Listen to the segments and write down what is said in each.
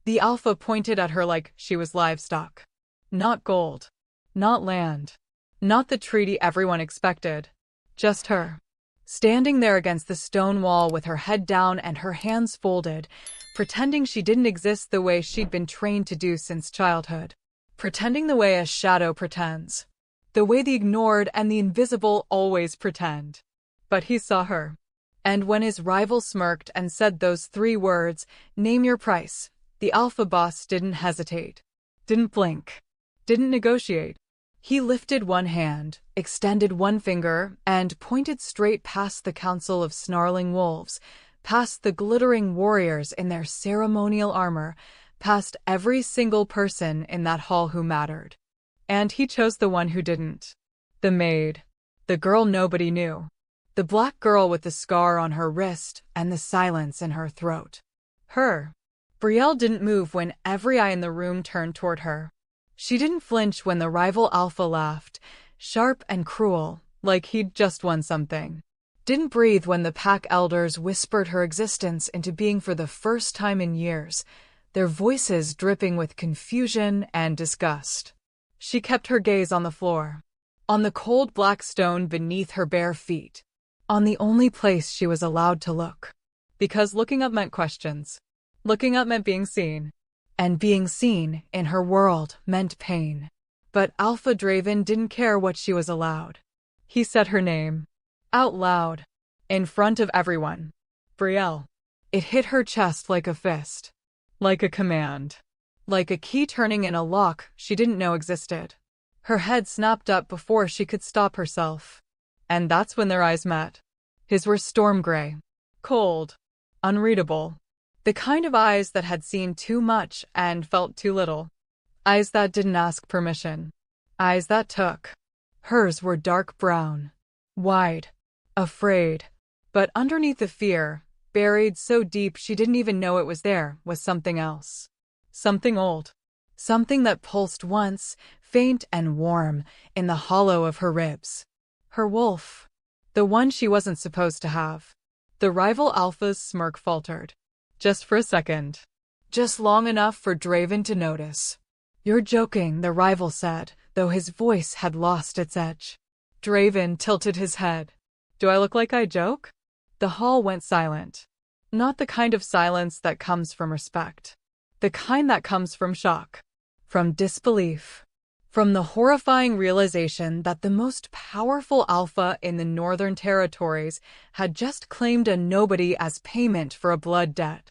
The Alpha pointed at her like she was livestock. Not gold. Not land. Not the treaty everyone expected. Just her. Standing there against the stone wall with her head down and her hands folded, pretending she didn't exist the way she'd been trained to do since childhood. Pretending the way a shadow pretends. The way the ignored and the invisible always pretend. But he saw her. And when his rival smirked and said those 3 words, "Name your price," the Alpha boss didn't hesitate. Didn't blink. Didn't negotiate. He lifted one hand, extended one finger, and pointed straight past the council of snarling wolves, past the glittering warriors in their ceremonial armor, past every single person in that hall who mattered. And he chose the one who didn't. The Maid. The girl nobody knew. The black girl with the scar on her wrist and the silence in her throat. Her. Brielle didn't move when every eye in the room turned toward her. She didn't flinch when the rival Alpha laughed, sharp and cruel, like he'd just won something. Didn't breathe when the pack elders whispered her existence into being for the first time in years, their voices dripping with confusion and disgust. She kept her gaze on the floor, on the cold black stone beneath her bare feet, on the only place she was allowed to look. Because looking up meant questions. Looking up meant being seen. And being seen, in her world, meant pain. But Alpha Draven didn't care what she was allowed. He said her name. Out loud. In front of everyone. Brielle. It hit her chest like a fist. Like a command. Like a key turning in a lock she didn't know existed. Her head snapped up before she could stop herself. And that's when their eyes met. His were storm gray. Cold. Unreadable. The kind of eyes that had seen too much and felt too little. Eyes that didn't ask permission. Eyes that took. Hers were dark brown. Wide. Afraid. But underneath the fear, buried so deep she didn't even know it was there, was something else. Something old. Something that pulsed once, faint and warm, in the hollow of her ribs. Her wolf. The one she wasn't supposed to have. The rival Alpha's smirk faltered. Just for a second. Just long enough for Draven to notice. "You're joking," the rival said, though his voice had lost its edge. Draven tilted his head. "Do I look like I joke?" The hall went silent. Not the kind of silence that comes from respect. The kind that comes from shock. From disbelief. From the horrifying realization that the most powerful Alpha in the Northern Territories had just claimed a nobody as payment for a blood debt.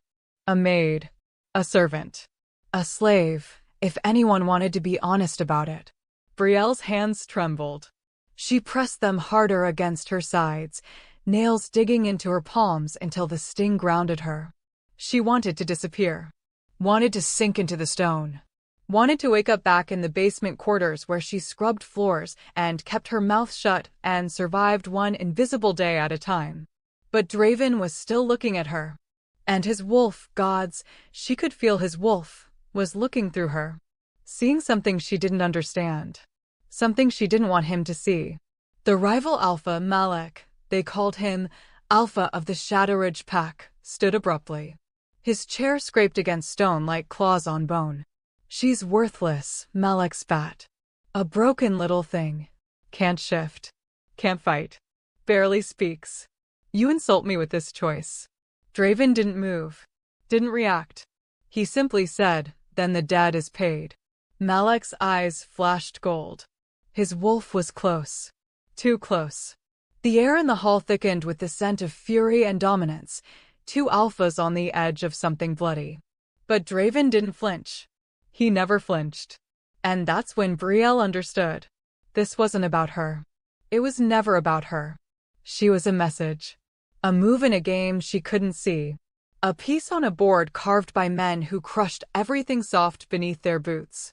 A maid. A servant. A slave, if anyone wanted to be honest about it. Brielle's hands trembled. She pressed them harder against her sides, nails digging into her palms until the sting grounded her. She wanted to disappear. Wanted to sink into the stone. Wanted to wake up back in the basement quarters where she scrubbed floors and kept her mouth shut and survived one invisible day at a time. But Draven was still looking at her. And his wolf, gods, she could feel his wolf, was looking through her. Seeing something she didn't understand. Something she didn't want him to see. The rival Alpha, Malek, they called him Alpha of the Shadowridge Pack, stood abruptly. His chair scraped against stone like claws on bone. "She's worthless," Malek spat. "A broken little thing. Can't shift. Can't fight. Barely speaks. You insult me with this choice." Draven didn't move. Didn't react. He simply said, "Then the debt is paid." Malek's eyes flashed gold. His wolf was close. Too close. The air in the hall thickened with the scent of fury and dominance. 2 alphas on the edge of something bloody. But Draven didn't flinch. He never flinched. And that's when Brielle understood. This wasn't about her. It was never about her. She was a message. A move in a game she couldn't see. A piece on a board carved by men who crushed everything soft beneath their boots.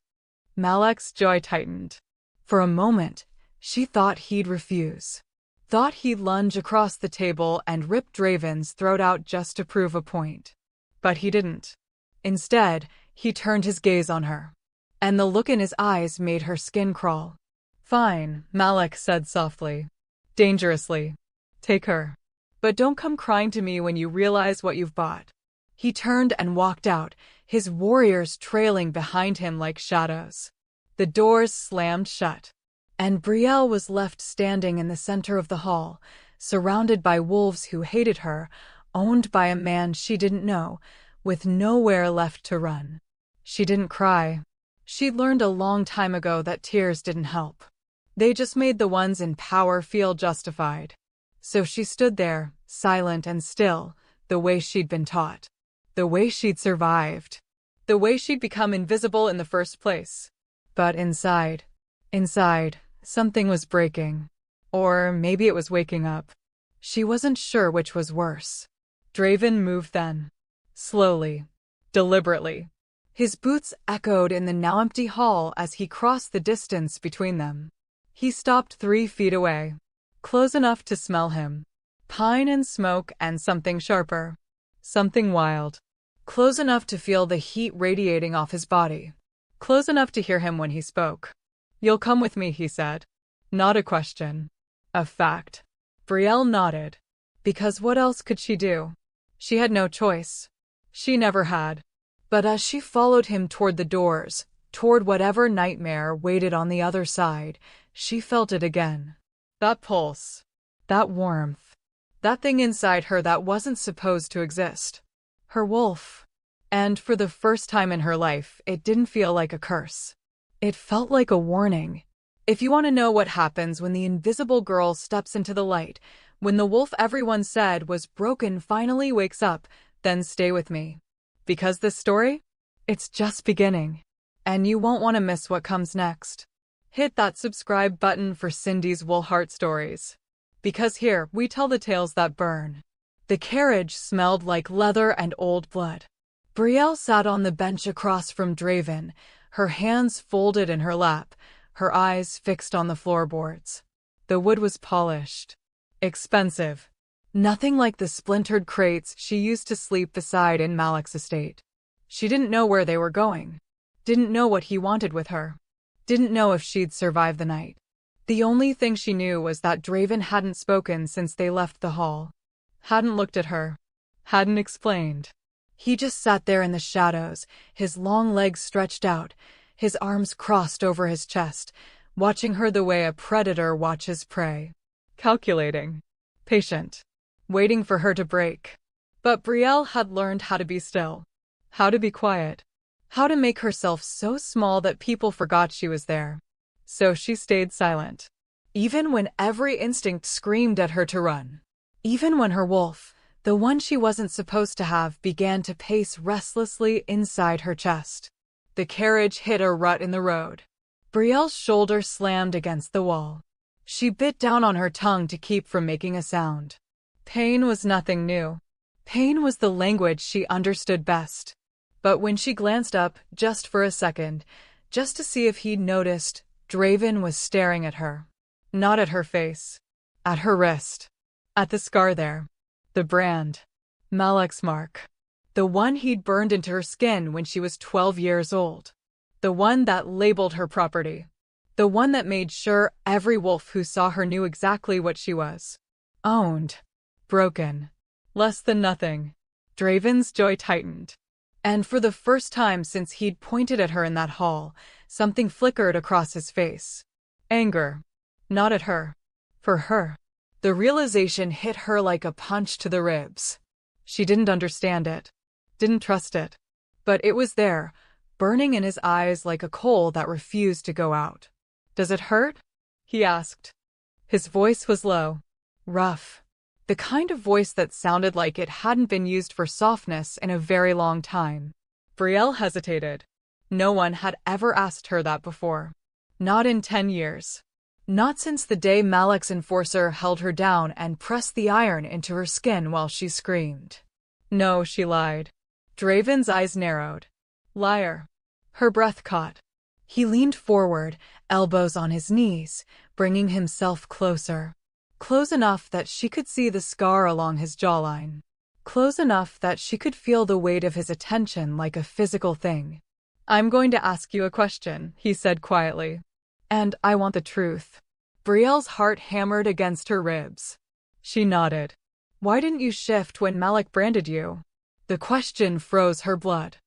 Malek's jaw tightened. For a moment, she thought he'd refuse. Thought he'd lunge across the table and rip Draven's throat out just to prove a point. But he didn't. Instead, he turned his gaze on her. And the look in his eyes made her skin crawl. "Fine," Malek said softly. Dangerously. "Take her. But don't come crying to me when you realize what you've bought." He turned and walked out, his warriors trailing behind him like shadows. The doors slammed shut, and Brielle was left standing in the center of the hall, surrounded by wolves who hated her, owned by a man she didn't know, with nowhere left to run. She didn't cry. She'd learned a long time ago that tears didn't help. They just made the ones in power feel justified. So she stood there, silent and still, the way she'd been taught. The way she'd survived. The way she'd become invisible in the first place. But inside, something was breaking. Or maybe it was waking up. She wasn't sure which was worse. Draven moved then. Slowly. Deliberately. His boots echoed in the now empty hall as he crossed the distance between them. He stopped 3 feet away. Close enough to smell him. Pine and smoke and something sharper. Something wild. Close enough to feel the heat radiating off his body. Close enough to hear him when he spoke. "You'll come with me," he said. Not a question. A fact. Brielle nodded. Because what else could she do? She had no choice. She never had. But as she followed him toward the doors, toward whatever nightmare waited on the other side, she felt it again. That pulse. That warmth. That thing inside her that wasn't supposed to exist. Her wolf. And for the first time in her life, it didn't feel like a curse. It felt like a warning. If you want to know what happens when the invisible girl steps into the light, when the wolf everyone said was broken finally wakes up, then stay with me. Because this story? It's just beginning. And you won't want to miss what comes next. Hit that subscribe button for Cindy's Wolfheart stories. Because here, we tell the tales that burn. The carriage smelled like leather and old blood. Brielle sat on the bench across from Draven, her hands folded in her lap, her eyes fixed on the floorboards. The wood was polished. Expensive. Nothing like the splintered crates she used to sleep beside in Malik's estate. She didn't know where they were going. Didn't know what he wanted with her. Didn't know if she'd survive the night. The only thing she knew was that Draven hadn't spoken since they left the hall. Hadn't looked at her. Hadn't explained. He just sat there in the shadows, his long legs stretched out, his arms crossed over his chest, watching her the way a predator watches prey. Calculating. Patient. Waiting for her to break. But Brielle had learned how to be still. How to be quiet. How to make herself so small that people forgot she was there. So she stayed silent. Even when every instinct screamed at her to run. Even when her wolf, the one she wasn't supposed to have, began to pace restlessly inside her chest. The carriage hit a rut in the road. Brielle's shoulder slammed against the wall. She bit down on her tongue to keep from making a sound. Pain was nothing new. Pain was the language she understood best. But when she glanced up, just for a second, just to see if he'd noticed, Draven was staring at her. Not at her face. At her wrist. At the scar there. The brand. Malik's mark. The one he'd burned into her skin when she was 12 years old. The one that labeled her property. The one that made sure every wolf who saw her knew exactly what she was. Owned. Broken. Less than nothing. Draven's jaw tightened. And for the first time since he'd pointed at her in that hall, something flickered across his face. Anger. Not at her. For her. The realization hit her like a punch to the ribs. She didn't understand it. Didn't trust it. But it was there, burning in his eyes like a coal that refused to go out. "Does it hurt?" he asked. His voice was low. Rough. The kind of voice that sounded like it hadn't been used for softness in a very long time. Brielle hesitated. No one had ever asked her that before. Not in 10 years. Not since the day Malik's enforcer held her down and pressed the iron into her skin while she screamed. No, she lied. Draven's eyes narrowed. Liar. Her breath caught. He leaned forward, elbows on his knees, bringing himself closer. Close enough that she could see the scar along his jawline. Close enough that she could feel the weight of his attention like a physical thing. "I'm going to ask you a question," he said quietly. "And I want the truth." Brielle's heart hammered against her ribs. She nodded. "Why didn't you shift when Malik branded you?" The question froze her blood.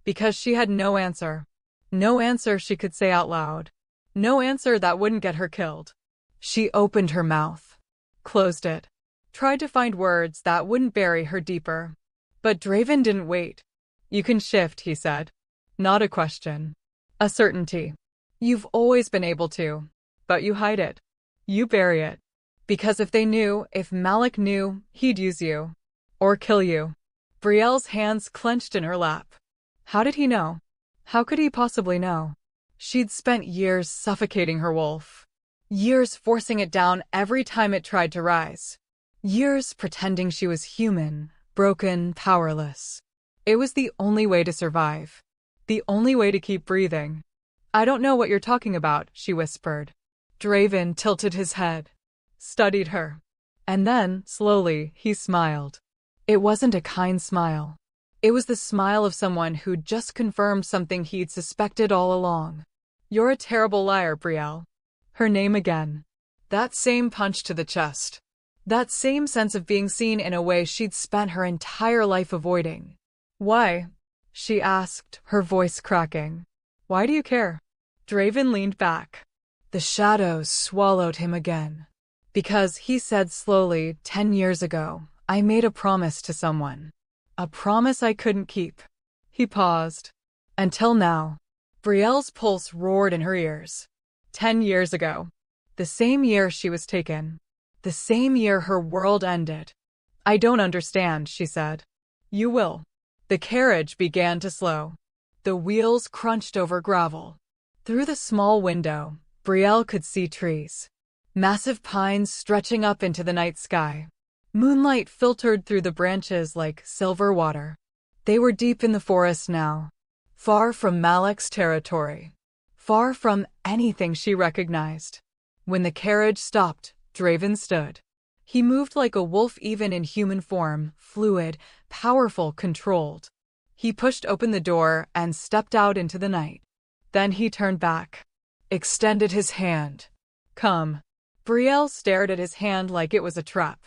Because she had no answer. No answer she could say out loud. No answer that wouldn't get her killed. She opened her mouth, closed it, tried to find words that wouldn't bury her deeper. But Draven didn't wait. You can shift, he said. Not a question. A certainty. You've always been able to. But you hide it. You bury it. Because if they knew, if Malik knew, he'd use you. Or kill you. Brielle's hands clenched in her lap. How did he know? How could he possibly know? She'd spent years suffocating her wolf. Years forcing it down every time it tried to rise. Years pretending she was human, broken, powerless. It was the only way to survive. The only way to keep breathing. I don't know what you're talking about, she whispered. Draven tilted his head, studied her. And then, slowly, he smiled. It wasn't a kind smile. It was the smile of someone who'd just confirmed something he'd suspected all along. You're a terrible liar, Brielle. Her name again. That same punch to the chest. That same sense of being seen in a way she'd spent her entire life avoiding. Why? She asked, her voice cracking. Why do you care? Draven leaned back. The shadows swallowed him again. Because, he said slowly, 10 years ago, I made a promise to someone. A promise I couldn't keep. He paused. Until now. Brielle's pulse roared in her ears. 10 years ago. The same year she was taken. The same year her world ended. I don't understand, she said. You will. The carriage began to slow. The wheels crunched over gravel. Through the small window, Brielle could see trees. Massive pines stretching up into the night sky. Moonlight filtered through the branches like silver water. They were deep in the forest now. Far from Malik's territory. Far from anything she recognized. When the carriage stopped, Draven stood. He moved like a wolf even in human form, fluid, powerful, controlled. He pushed open the door and stepped out into the night. Then he turned back. Extended his hand. Come. Brielle stared at his hand like it was a trap.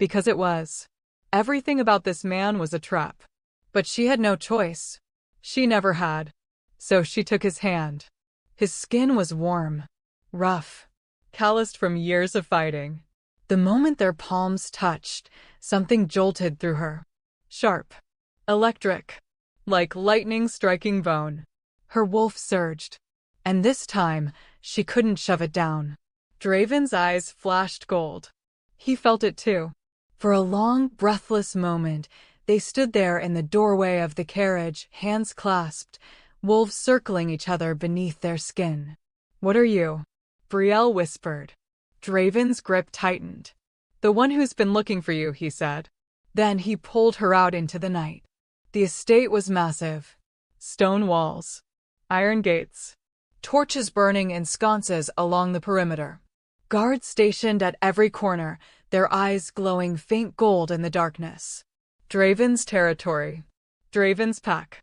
Because it was. Everything about this man was a trap. But she had no choice. She never had. So she took his hand. His skin was warm. Rough. Calloused from years of fighting. The moment their palms touched, something jolted through her. Sharp. Electric. Like lightning striking bone. Her wolf surged. And this time, she couldn't shove it down. Draven's eyes flashed gold. He felt it too. For a long, breathless moment, they stood there in the doorway of the carriage, hands clasped, wolves circling each other beneath their skin. What are you? Brielle whispered. Draven's grip tightened. The one who's been looking for you, he said. Then he pulled her out into the night. The estate was massive. Stone walls. Iron gates. Torches burning in sconces along the perimeter. Guards stationed at every corner, their eyes glowing faint gold in the darkness. Draven's territory. Draven's pack.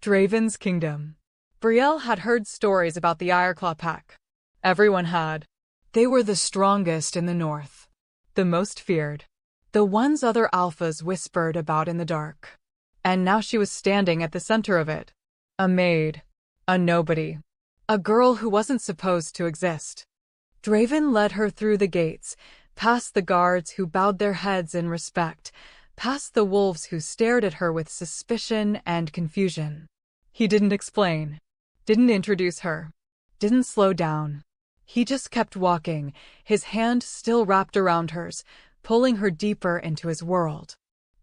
Draven's kingdom. Brielle had heard stories about the Ireclaw pack. Everyone had. They were the strongest in the north. The most feared. The ones other alphas whispered about in the dark. And now she was standing at the center of it. A maid. A nobody. A girl who wasn't supposed to exist. Draven led her through the gates, past the guards who bowed their heads in respect, past the wolves who stared at her with suspicion and confusion. He didn't explain. Didn't introduce her. Didn't slow down. He just kept walking, his hand still wrapped around hers, pulling her deeper into his world.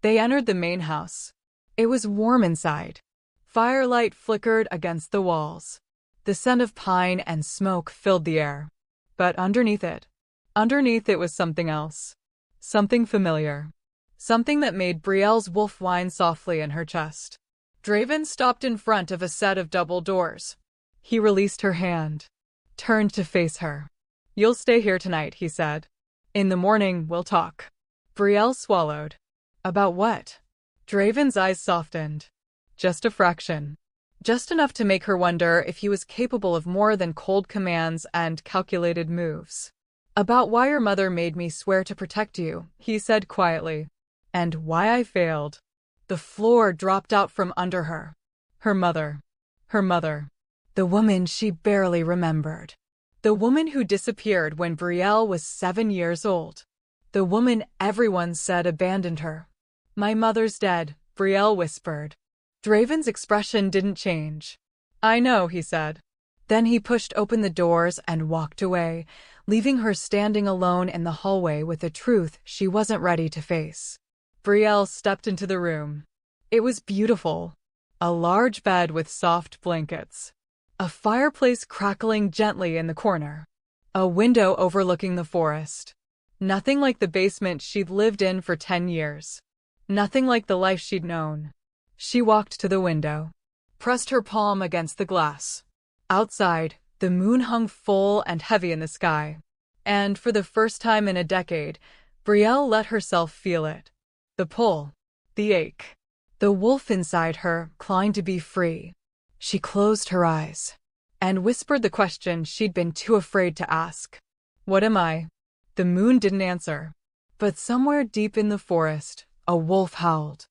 They entered the main house. It was warm inside. Firelight flickered against the walls. The scent of pine and smoke filled the air. But underneath it was something else. Something familiar. Something that made Brielle's wolf whine softly in her chest. Draven stopped in front of a set of double doors. He released her hand. Turned to face her. You'll stay here tonight, he said. In the morning, we'll talk. Brielle swallowed. About what? Draven's eyes softened. Just a fraction. Just enough to make her wonder if he was capable of more than cold commands and calculated moves. About why your mother made me swear to protect you, he said quietly. And why I failed. The floor dropped out from under her. Her mother. Her mother. The woman she barely remembered. The woman who disappeared when Brielle was 7 years old. The woman everyone said abandoned her. My mother's dead, Brielle whispered. Draven's expression didn't change. I know, he said. Then he pushed open the doors and walked away, leaving her standing alone in the hallway with a truth she wasn't ready to face. Brielle stepped into the room. It was beautiful. A large bed with soft blankets. A fireplace crackling gently in the corner. A window overlooking the forest. Nothing like the basement she'd lived in for 10 years. Nothing like the life she'd known. She walked to the window. Pressed her palm against the glass. Outside, the moon hung full and heavy in the sky. And for the first time in a decade, Brielle let herself feel it. The pull. The ache. The wolf inside her, clawing to be free. She closed her eyes. And whispered the question she'd been too afraid to ask. What am I? The moon didn't answer. But somewhere deep in the forest, a wolf howled.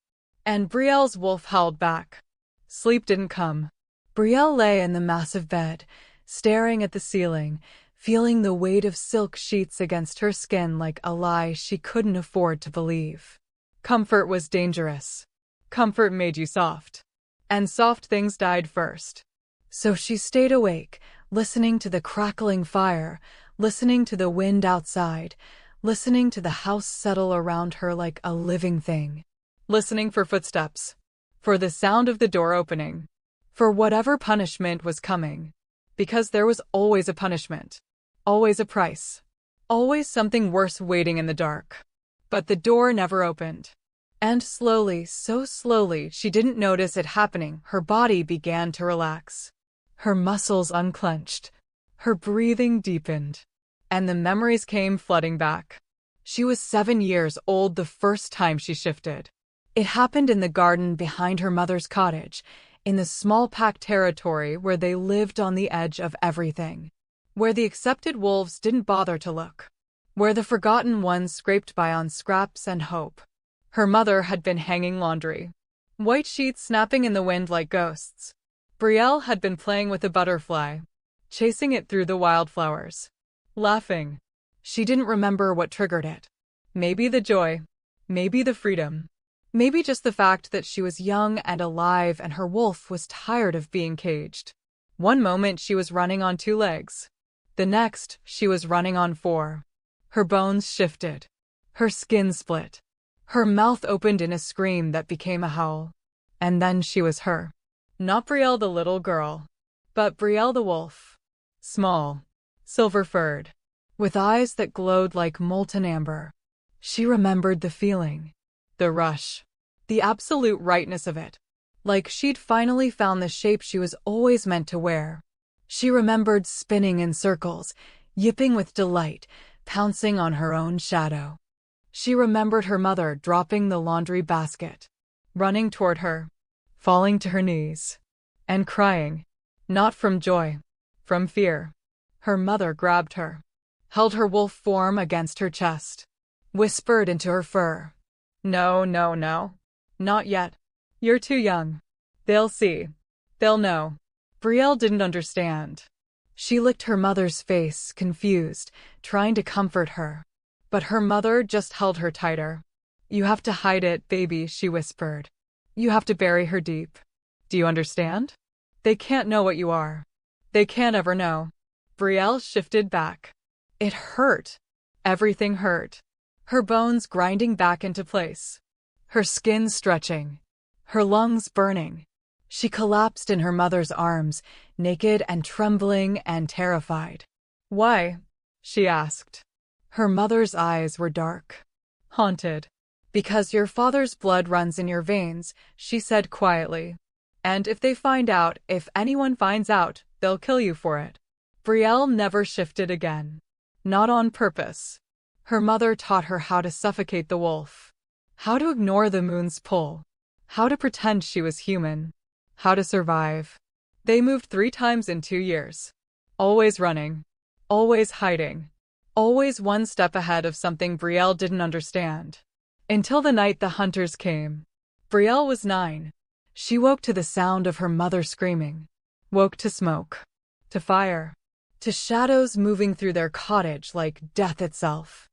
And Brielle's wolf howled back. Sleep didn't come. Brielle lay in the massive bed, staring at the ceiling, feeling the weight of silk sheets against her skin like a lie she couldn't afford to believe. Comfort was dangerous. Comfort made you soft. And soft things died first. So she stayed awake, listening to the crackling fire, listening to the wind outside, listening to the house settle around her like a living thing. Listening for footsteps. For the sound of the door opening. For whatever punishment was coming. Because there was always a punishment. Always a price. Always something worse waiting in the dark. But the door never opened. And slowly, so slowly she didn't notice it happening, her body began to relax. Her muscles unclenched. Her breathing deepened. And the memories came flooding back. She was 7 years old the first time she shifted. It happened in the garden behind her mother's cottage, in the small packed territory where they lived on the edge of everything. Where the accepted wolves didn't bother to look. Where the forgotten ones scraped by on scraps and hope. Her mother had been hanging laundry. White sheets snapping in the wind like ghosts. Brielle had been playing with a butterfly. Chasing it through the wildflowers. Laughing. She didn't remember what triggered it. Maybe the joy. Maybe the freedom. Maybe just the fact that she was young and alive and her wolf was tired of being caged. One moment she was running on 2 legs. The next, she was running on 4. Her bones shifted. Her skin split. Her mouth opened in a scream that became a howl. And then she was her. Not Brielle the little girl. But Brielle the wolf. Small. Silver-furred. With eyes that glowed like molten amber. She remembered the feeling. The rush. The absolute rightness of it. Like she'd finally found the shape she was always meant to wear. She remembered spinning in circles, yipping with delight, pouncing on her own shadow. She remembered her mother dropping the laundry basket, running toward her, falling to her knees, and crying. Not from joy. From fear. Her mother grabbed her, held her wolf form against her chest, whispered into her fur. No, no, no. Not yet. You're too young. They'll see. They'll know. Brielle didn't understand. She licked her mother's face, confused, trying to comfort her. But her mother just held her tighter. You have to hide it, baby, she whispered. You have to bury her deep. Do you understand? They can't know what you are. They can't ever know. Brielle shifted back. It hurt. Everything hurt. Her bones grinding back into place. Her skin stretching. Her lungs burning. She collapsed in her mother's arms, naked and trembling and terrified. Why? She asked. Her mother's eyes were dark. Haunted. Because your father's blood runs in your veins, she said quietly. And if they find out, if anyone finds out, they'll kill you for it. Brielle never shifted again. Not on purpose. Her mother taught her how to suffocate the wolf. How to ignore the moon's pull. How to pretend she was human. How to survive. They moved 3 times in 2 years. Always running. Always hiding. Always one step ahead of something Brielle didn't understand. Until the night the hunters came. Brielle was 9. She woke to the sound of her mother screaming, woke to smoke, to fire, to shadows moving through their cottage like death itself.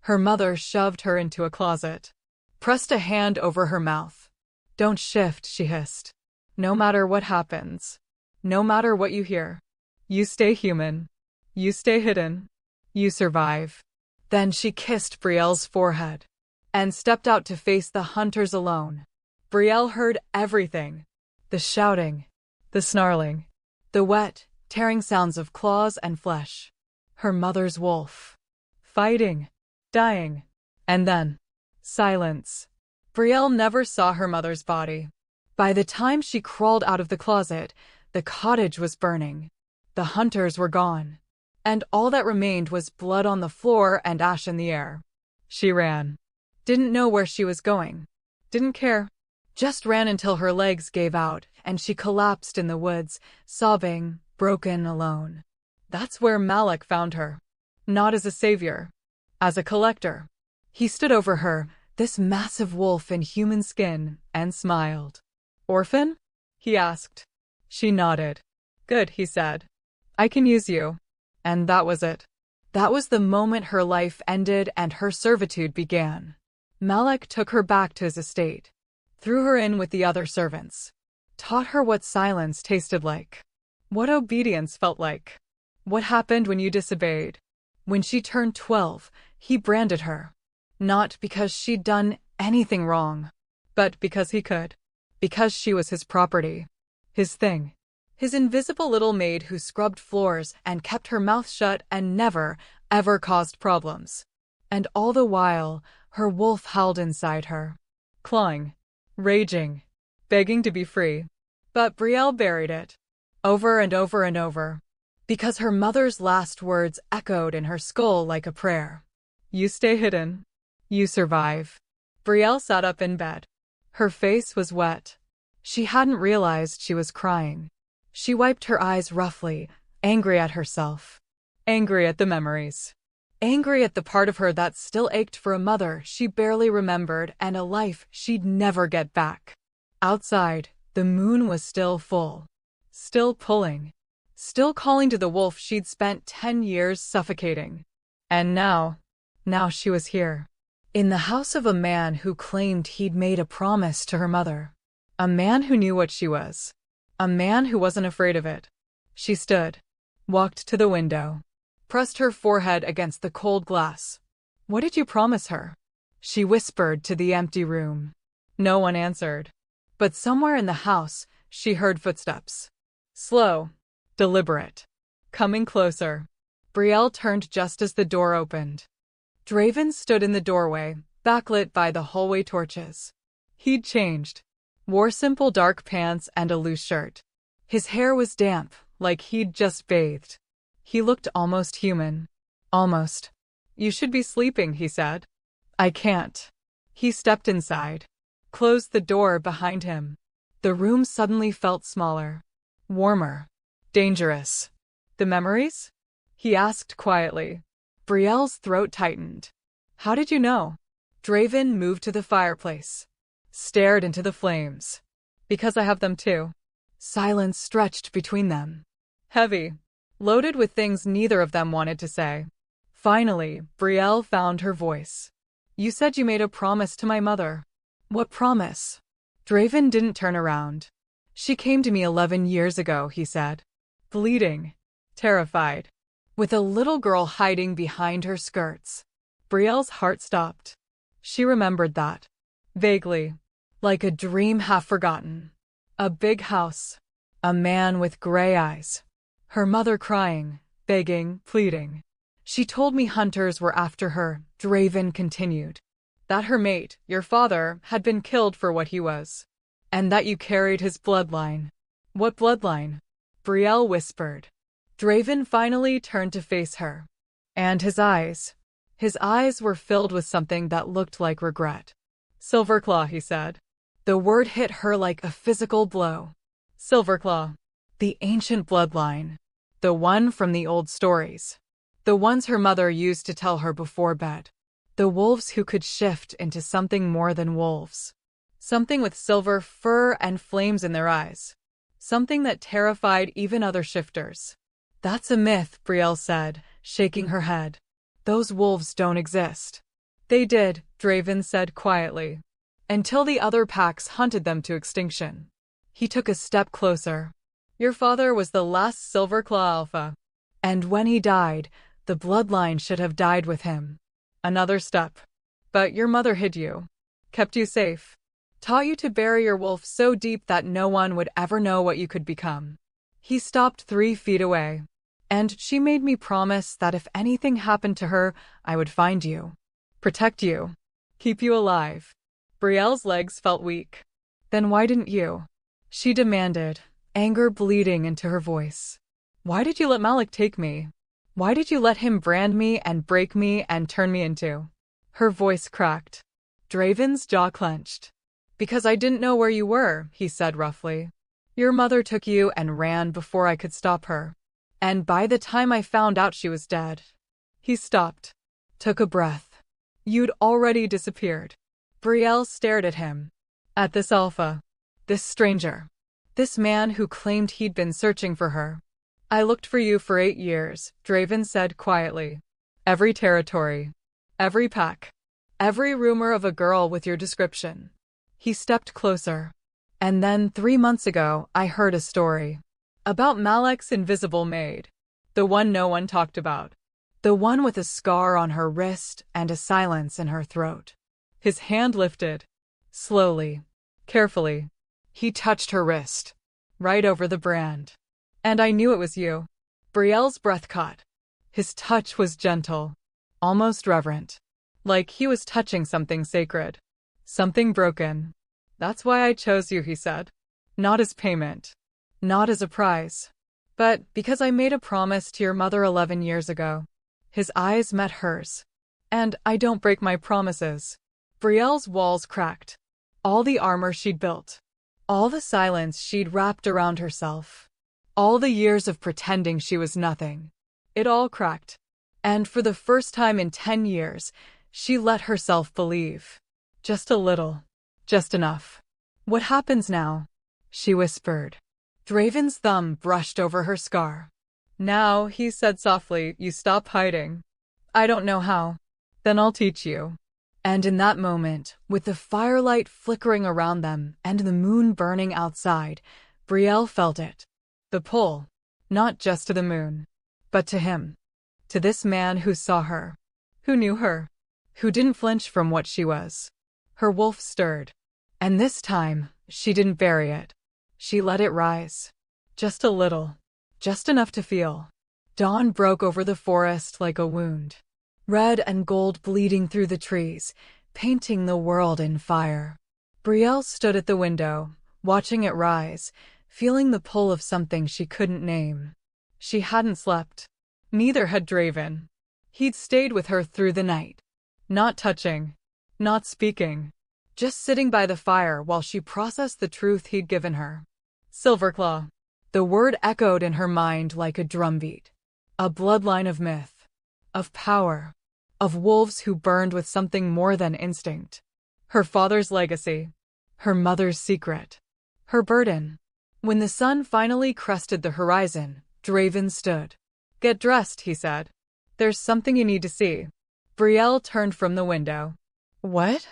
Her mother shoved her into a closet, pressed a hand over her mouth. "Don't shift," she hissed. "No matter what happens, no matter what you hear, you stay human. You stay hidden. You survive." Then she kissed Brielle's forehead and stepped out to face the hunters alone. Brielle heard everything. The shouting, the snarling, the wet, tearing sounds of claws and flesh. Her mother's wolf. Fighting, dying, and then silence. Brielle never saw her mother's body. By the time she crawled out of the closet, the cottage was burning. The hunters were gone, and all that remained was blood on the floor and ash in the air. She ran. Didn't know where she was going. Didn't care. Just ran until her legs gave out, and she collapsed in the woods, sobbing, broken, alone. That's where Malik found her. Not as a savior. As a collector. He stood over her, this massive wolf in human skin, and smiled. "Orphan?" he asked. She nodded. "Good," he said. "I can use you." And that was it. That was the moment her life ended and her servitude began. Malik took her back to his estate, threw her in with the other servants, taught her what silence tasted like, what obedience felt like, what happened when you disobeyed. When she turned 12, he branded her. Not because she'd done anything wrong, but because he could. Because she was his property. His thing. His invisible little maid who scrubbed floors and kept her mouth shut and never, ever caused problems. And all the while, her wolf howled inside her. Clawing. Raging. Begging to be free. But Brielle buried it. Over and over and over. Because her mother's last words echoed in her skull like a prayer. You stay hidden. You survive. Brielle sat up in bed. Her face was wet. She hadn't realized she was crying. She wiped her eyes roughly, angry at herself. Angry at the memories. Angry at the part of her that still ached for a mother she barely remembered and a life she'd never get back. Outside, the moon was still full. Still pulling. Still calling to the wolf she'd spent 10 years suffocating. And now she was here. In the house of a man who claimed he'd made a promise to her mother. A man who knew what she was. A man who wasn't afraid of it. She stood. Walked to the window. Pressed her forehead against the cold glass. What did you promise her? She whispered to the empty room. No one answered. But somewhere in the house, she heard footsteps. Slow. Deliberate. Coming closer. Brielle turned just as the door opened. Draven stood in the doorway, backlit by the hallway torches. He'd changed. Wore simple dark pants and a loose shirt. His hair was damp, like he'd just bathed. He looked almost human. Almost. You should be sleeping, he said. I can't. He stepped inside. Closed the door behind him. The room suddenly felt smaller. Warmer. Dangerous. The memories? He asked quietly. Brielle's throat tightened. How did you know? Draven moved to the fireplace. Stared into the flames. Because I have them too. Silence stretched between them. Heavy. Loaded with things neither of them wanted to say. Finally, Brielle found her voice. You said you made a promise to my mother. What promise? Draven didn't turn around. She came to me 11 years ago, he said. Bleeding. Terrified. With a little girl hiding behind her skirts. Brielle's heart stopped. She remembered that. Vaguely. Like a dream half forgotten. A big house. A man with gray eyes. Her mother crying, begging, pleading. She told me hunters were after her, Draven continued. That her mate, your father, had been killed for what he was. And that you carried his bloodline. What bloodline? Brielle whispered. Draven finally turned to face her. And his eyes were filled with something that looked like regret. Silverclaw, he said. The word hit her like a physical blow. Silverclaw. The ancient bloodline. The one from the old stories. The ones her mother used to tell her before bed. The wolves who could shift into something more than wolves. Something with silver fur and flames in their eyes. Something that terrified even other shifters. That's a myth, Brielle said, shaking her head. Those wolves don't exist. They did, Draven said quietly. Until the other packs hunted them to extinction. He took a step closer. Your father was the last Silverclaw Alpha. And when he died, the bloodline should have died with him. Another step. But your mother hid you. Kept you safe. Taught you to bury your wolf so deep that no one would ever know what you could become. He stopped 3 feet away. And she made me promise that if anything happened to her, I would find you. Protect you. Keep you alive. Brielle's legs felt weak. Then why didn't you? She demanded, anger bleeding into her voice. Why did you let Malik take me? Why did you let him brand me and break me and turn me into? Her voice cracked. Draven's jaw clenched. Because I didn't know where you were, he said roughly. Your mother took you and ran before I could stop her. And by the time I found out she was dead. He stopped. Took a breath. You'd already disappeared. Brielle stared at him. At this alpha. This stranger. This man who claimed he'd been searching for her. I looked for you for 8 years, Draven said quietly. Every territory. Every pack. Every rumor of a girl with your description. He stepped closer. And then 3 months ago, I heard a story. About Malik's invisible maid. The one no one talked about. The one with a scar on her wrist and a silence in her throat. His hand lifted. Slowly. Carefully. He touched her wrist. Right over the brand. And I knew it was you. Brielle's breath caught. His touch was gentle. Almost reverent. Like he was touching something sacred. Something broken. That's why I chose you, he said. Not as payment. Not as a prize. But because I made a promise to your mother 11 years ago. His eyes met hers. And I don't break my promises. Brielle's walls cracked. All the armor she'd built. All the silence she'd wrapped around herself. All the years of pretending she was nothing. It all cracked. And for the first time in 10 years, she let herself believe. Just a little. Just enough. What happens now? She whispered. Draven's thumb brushed over her scar. Now, he said softly, you stop hiding. I don't know how. Then I'll teach you. And in that moment, with the firelight flickering around them and the moon burning outside, Brielle felt it. The pull. Not just to the moon. But to him. To this man who saw her. Who knew her. Who didn't flinch from what she was. Her wolf stirred. And this time, she didn't bury it. She let it rise. Just a little. Just enough to feel. Dawn broke over the forest like a wound. Red and gold bleeding through the trees, painting the world in fire. Brielle stood at the window, watching it rise, feeling the pull of something she couldn't name. She hadn't slept. Neither had Draven. He'd stayed with her through the night. Not touching. Not speaking. Just sitting by the fire while she processed the truth he'd given her. Silverclaw. The word echoed in her mind like a drumbeat. A bloodline of myth. Of power. Of wolves who burned with something more than instinct. Her father's legacy. Her mother's secret. Her burden. When the sun finally crested the horizon, Draven stood. Get dressed, he said. There's something you need to see. Brielle turned from the window. What?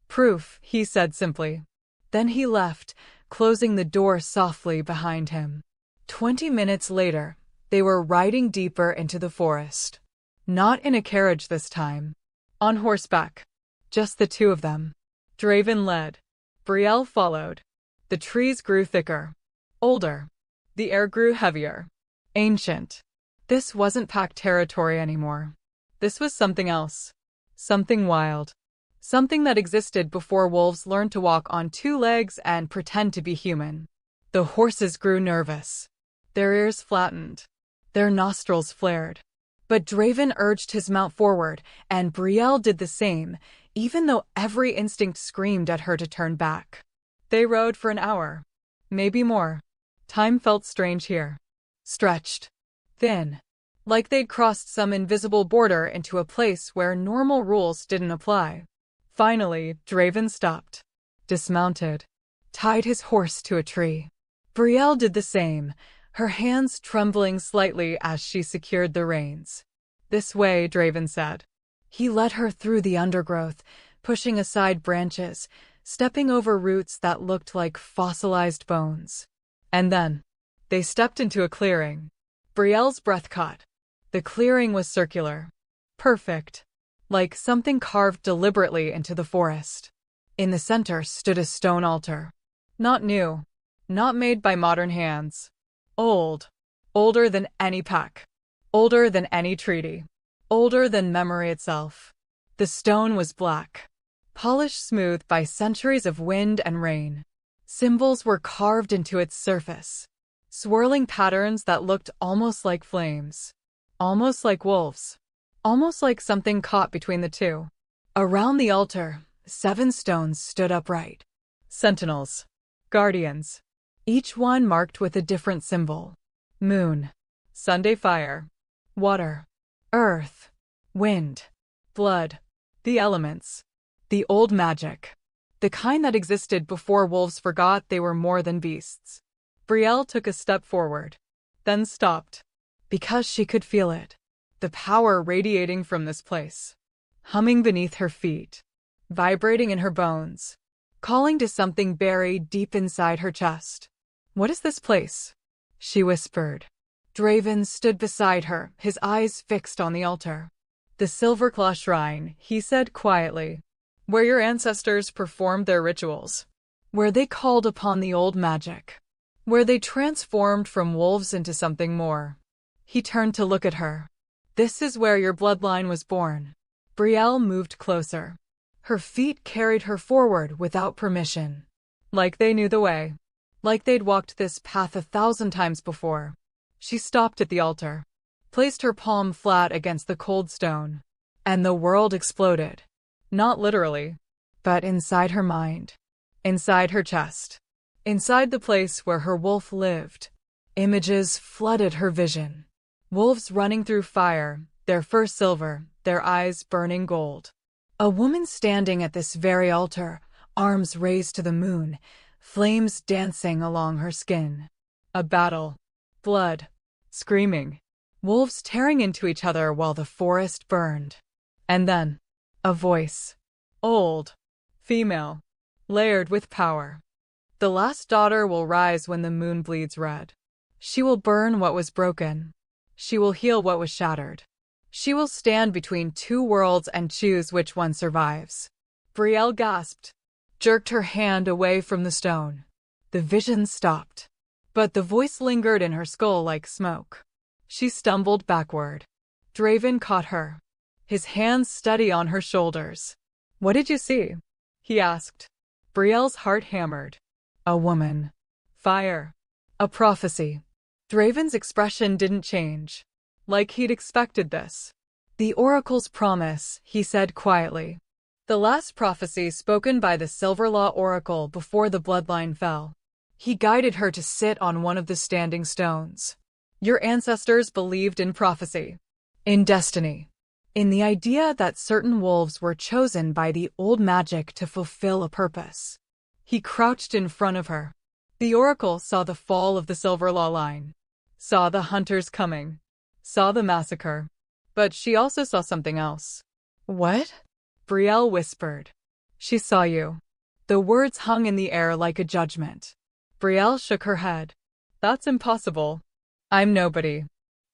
Proof, he said simply. Then he left, closing the door softly behind him. 20 minutes later, they were riding deeper into the forest. Not in a carriage this time. On horseback. Just the two of them. Draven led. Brielle followed. The trees grew thicker. Older. The air grew heavier. Ancient. This wasn't pack territory anymore. This was something else. Something wild. Something that existed before wolves learned to walk on 2 legs and pretend to be human. The horses grew nervous. Their ears flattened. Their nostrils flared. But Draven urged his mount forward, and Brielle did the same, even though every instinct screamed at her to turn back. They rode for an hour. Maybe more. Time felt strange here. Stretched. Thin. Like they'd crossed some invisible border into a place where normal rules didn't apply. Finally, Draven stopped. dismounted, tied his horse to a tree. Brielle did the same, her hands trembling slightly as she secured the reins. "This way," Draven said. He led her through the undergrowth, pushing aside branches, stepping over roots that looked like fossilized bones. And then, they stepped into a clearing. Brielle's breath caught. The clearing was circular. Perfect. Like something carved deliberately into the forest. In the center stood a stone altar. Not new. Not made by modern hands. Old. Older than any pact. Older than any treaty. Older than memory itself. The stone was black. Polished smooth by centuries of wind and rain. Symbols were carved into its surface. Swirling patterns that looked almost like flames. Almost like wolves. Almost like something caught between the two. Around the altar, 7 stones stood upright. Sentinels. Guardians. Each one marked with a different symbol. Moon. Sunday fire. Water. Earth. Wind. Blood. The elements. The old magic. The kind that existed before wolves forgot they were more than beasts. Brielle took a step forward, then stopped, because she could feel it. The power radiating from this place. Humming beneath her feet. Vibrating in her bones. Calling to something buried deep inside her chest. "What is this place?" she whispered. Draven stood beside her, his eyes fixed on the altar. "The Silverclaw Shrine," he said quietly. "Where your ancestors performed their rituals. Where they called upon the old magic. Where they transformed from wolves into something more." He turned to look at her. "This is where your bloodline was born." Brielle moved closer. Her feet carried her forward without permission. Like they knew the way. Like they'd walked this path 1,000 times before. She stopped at the altar. Placed her palm flat against the cold stone. And the world exploded. Not literally. But inside her mind. Inside her chest. Inside the place where her wolf lived. Images flooded her vision. Wolves running through fire, their fur silver, their eyes burning gold. A woman standing at this very altar, arms raised to the moon, flames dancing along her skin. A battle. Blood. Screaming. Wolves tearing into each other while the forest burned. And then, a voice. Old. Female. Layered with power. "The last daughter will rise when the moon bleeds red. She will burn what was broken. She will heal what was shattered. She will stand between 2 worlds and choose which one survives." Brielle gasped, jerked her hand away from the stone. The vision stopped, but the voice lingered in her skull like smoke. She stumbled backward. Draven caught her, his hands steady on her shoulders. "What did you see?" he asked. Brielle's heart hammered. A woman. Fire. A prophecy. Draven's expression didn't change. Like he'd expected this. "The Oracle's promise," he said quietly. "The last prophecy spoken by the Silverlaw Oracle before the bloodline fell." He guided her to sit on one of the standing stones. "Your ancestors believed in prophecy. In destiny. In the idea that certain wolves were chosen by the old magic to fulfill a purpose." He crouched in front of her. The Oracle saw the fall of the Silverlaw line. Saw the hunters coming. Saw the massacre. But she also saw something else. "What?" Brielle whispered. "She saw you." The words hung in the air like a judgment. Brielle shook her head. "That's impossible. I'm nobody.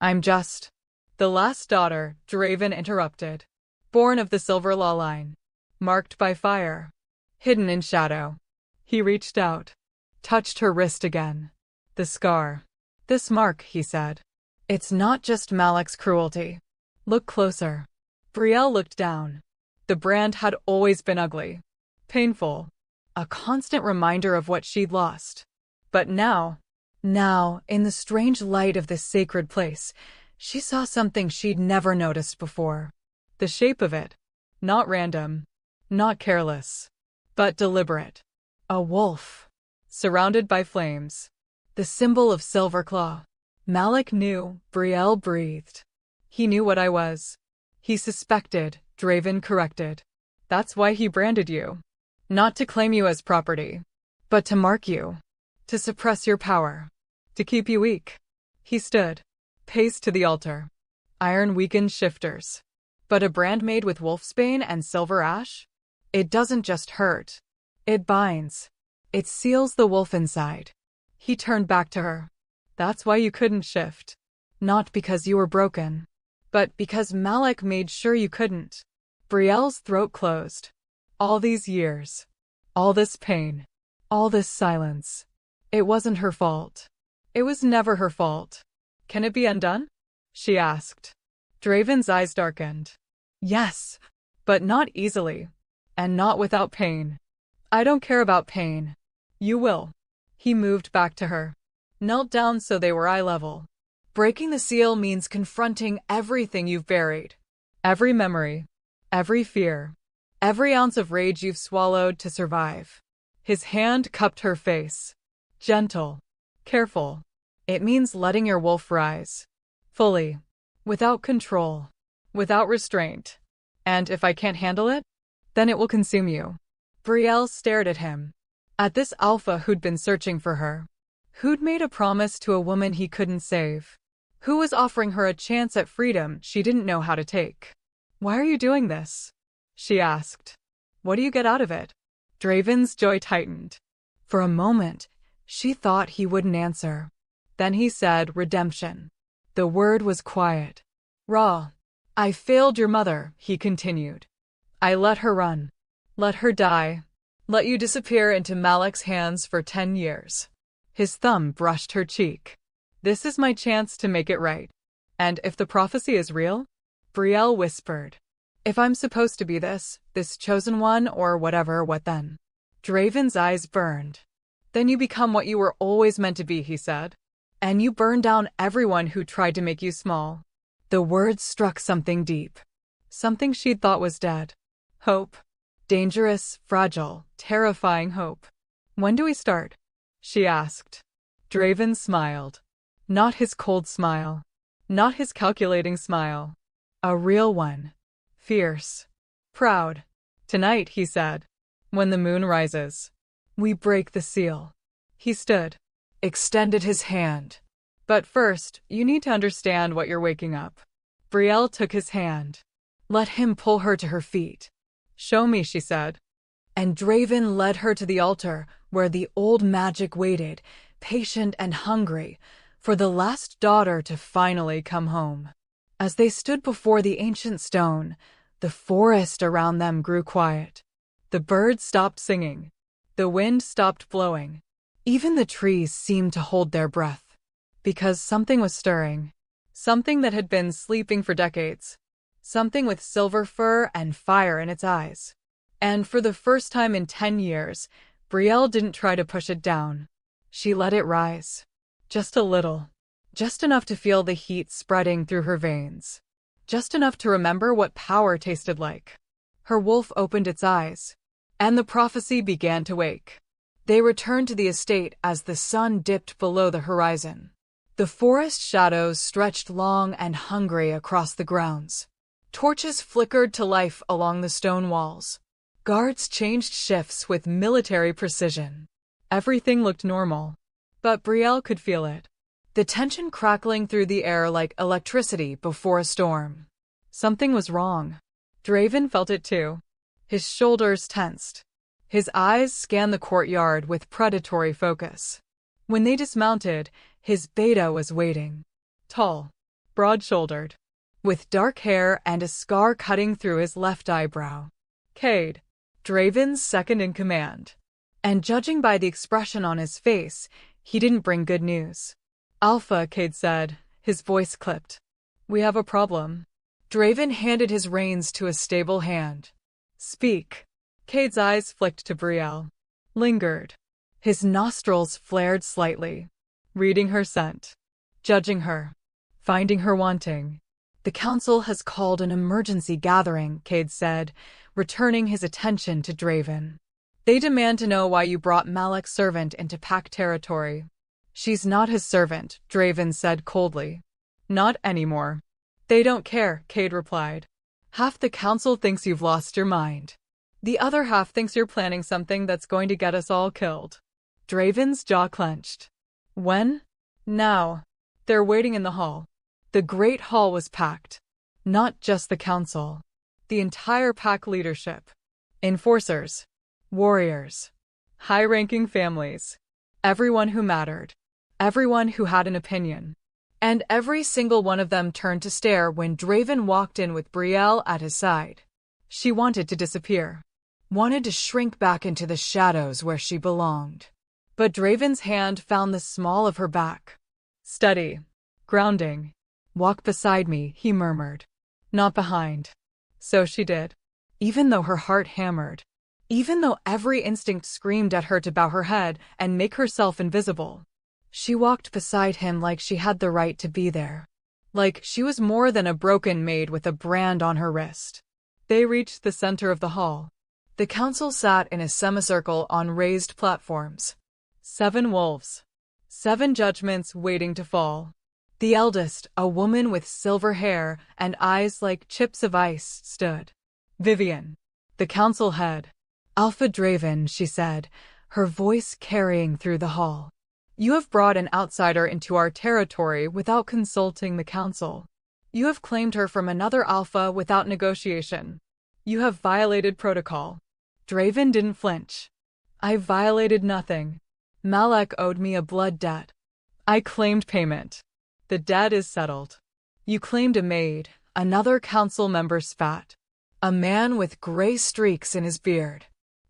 I'm just..." "The last daughter," Draven interrupted. "Born of the Silverlaw line. Marked by fire. Hidden in shadow." He reached out. Touched her wrist again. "The scar. This mark," he said. "It's not just Malek's cruelty. Look closer." Brielle looked down. The brand had always been ugly. Painful. A constant reminder of what she'd lost. But now, in the strange light of this sacred place, she saw something she'd never noticed before. The shape of it. Not random. Not careless. But deliberate. A wolf. Surrounded by flames. The symbol of Silverclaw. Malek knew. Brielle breathed. "He knew what I was." "He suspected," Draven corrected. "That's why he branded you." Not to claim you as property, but to mark you, to suppress your power, to keep you weak. He stood, paced to the altar. Iron weakened shifters. But a brand made with wolfsbane and silver ash? It doesn't just hurt. It binds. It seals the wolf inside. He turned back to her. That's why you couldn't shift. Not because you were broken, but because Malak made sure you couldn't. Brielle's throat closed. All these years. All this pain. All this silence. It wasn't her fault. It was never her fault. Can it be undone? She asked. Draven's eyes darkened. Yes, but not easily. And not without pain. I don't care about pain. You will. He moved back to her. Knelt down so they were eye level. Breaking the seal means confronting everything you've buried. Every memory. Every fear. Every ounce of rage you've swallowed to survive. His hand cupped her face. Gentle. Careful. It means letting your wolf rise. Fully. Without control. Without restraint. And if I can't handle it, then it will consume you. Brielle stared at him. At this alpha who'd been searching for her. Who'd made a promise to a woman he couldn't save. Who was offering her a chance at freedom she didn't know how to take. Why are you doing this? She asked. What do you get out of it? Draven's jaw tightened. For a moment, she thought he wouldn't answer. Then he said, redemption. The word was quiet. Raw. I failed your mother, he continued. I let her run. Let her die. Let you disappear into Malak's hands for 10 years. His thumb brushed her cheek. This is my chance to make it right. And if the prophecy is real? Brielle whispered. If I'm supposed to be this chosen one or whatever, what then? Draven's eyes burned. Then you become what you were always meant to be, he said. And you burn down everyone who tried to make you small. The words struck something deep. Something she'd thought was dead. Hope. Dangerous, fragile, terrifying hope. When do we start? She asked. Draven smiled. Not his cold smile. Not his calculating smile. A real one. Fierce. Proud. Tonight, he said. When the moon rises. We break the seal. He stood. Extended his hand. But first, you need to understand what you're waking up. Brielle took his hand. Let him pull her to her feet. Show me, she said. And Draven led her to the altar, where the old magic waited, patient and hungry, for the last daughter to finally come home. As they stood before the ancient stone, the forest around them grew quiet. The birds stopped singing. The wind stopped blowing. Even the trees seemed to hold their breath. Because something was stirring. Something that had been sleeping for decades. Something with silver fur and fire in its eyes. And for the first time in 10 years, Brielle didn't try to push it down. She let it rise. Just a little. Just enough to feel the heat spreading through her veins. Just enough to remember what power tasted like. Her wolf opened its eyes. And the prophecy began to wake. They returned to the estate as the sun dipped below the horizon. The forest shadows stretched long and hungry across the grounds. Torches flickered to life along the stone walls. Guards changed shifts with military precision. Everything looked normal. But Brielle could feel it. The tension crackling through the air like electricity before a storm. Something was wrong. Draven felt it too. His shoulders tensed. His eyes scanned the courtyard with predatory focus. When they dismounted, his beta was waiting. Tall, broad-shouldered, with dark hair and a scar cutting through his left eyebrow. Cade, Draven's second in command. And judging by the expression on his face, he didn't bring good news. Alpha, Cade said, his voice clipped. We have a problem. Draven handed his reins to a stable hand. Speak. Cade's eyes flicked to Brielle. Lingered. His nostrils flared slightly. Reading her scent. Judging her. Finding her wanting. The council has called an emergency gathering, Cade said, returning his attention to Draven. They demand to know why you brought Malak's servant into Pact territory. She's not his servant, Draven said coldly. Not anymore. They don't care, Cade replied. Half the council thinks you've lost your mind. The other half thinks you're planning something that's going to get us all killed. Draven's jaw clenched. When? Now. They're waiting in the hall. The great hall was packed. Not just the council. The entire pack leadership. Enforcers. Warriors. High-ranking families. Everyone who mattered. Everyone who had an opinion. And every single one of them turned to stare when Draven walked in with Brielle at his side. She wanted to disappear. Wanted to shrink back into the shadows where she belonged. But Draven's hand found the small of her back. Steady. Grounding. Walk beside me, he murmured. Not behind. So she did. Even though her heart hammered. Even though every instinct screamed at her to bow her head and make herself invisible. She walked beside him like she had the right to be there. Like she was more than a broken maid with a brand on her wrist. They reached the center of the hall. The council sat in a semicircle on raised platforms. 7 wolves. 7 judgments waiting to fall. The eldest, a woman with silver hair and eyes like chips of ice, stood. Vivian. The council head. Alpha Draven, she said, her voice carrying through the hall. You have brought an outsider into our territory without consulting the council. You have claimed her from another alpha without negotiation. You have violated protocol. Draven didn't flinch. I violated nothing. Malek owed me a blood debt. I claimed payment. The debt is settled. You claimed a maid, another council member spat. A man with gray streaks in his beard.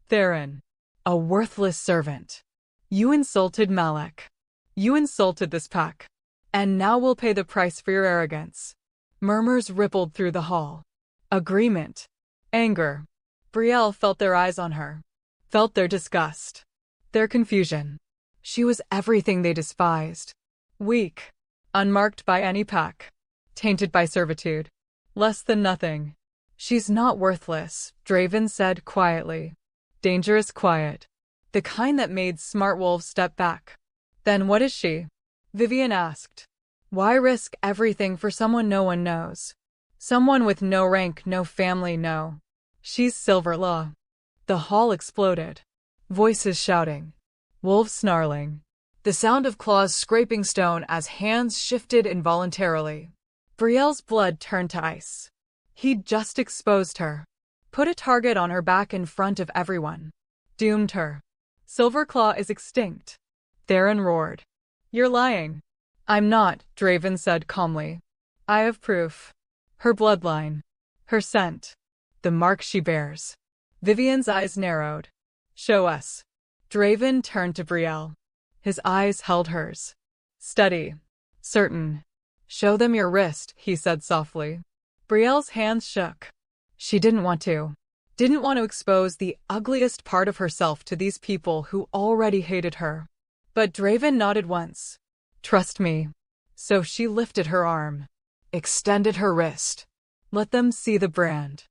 Theron. A worthless servant. You insulted Malek. You insulted this pack. And now we'll pay the price for your arrogance. Murmurs rippled through the hall. Agreement. Anger. Brielle felt their eyes on her. Felt their disgust. Their confusion. She was everything they despised. Weak. Unmarked by any pack. Tainted by servitude. Less than nothing. She's not worthless, Draven said quietly. Dangerous quiet. The kind that made smart wolves step back. Then what is she? Vivian asked. Why risk everything for someone no one knows? Someone with no rank, no family, no. She's Silver Law. The hall exploded. Voices shouting. Wolves snarling. The sound of claws scraping stone as hands shifted involuntarily. Brielle's blood turned to ice. He'd just exposed her. Put a target on her back in front of everyone. Doomed her. Silverclaw is extinct. Theron roared. You're lying. I'm not, Draven said calmly. I have proof. Her bloodline. Her scent. The mark she bears. Vivian's eyes narrowed. Show us. Draven turned to Brielle. His eyes held hers. Steady. Certain. Show them your wrist, he said softly. Brielle's hands shook. She didn't want to. Didn't want to expose the ugliest part of herself to these people who already hated her. But Draven nodded once. Trust me. So she lifted her arm. Extended her wrist. Let them see the brand.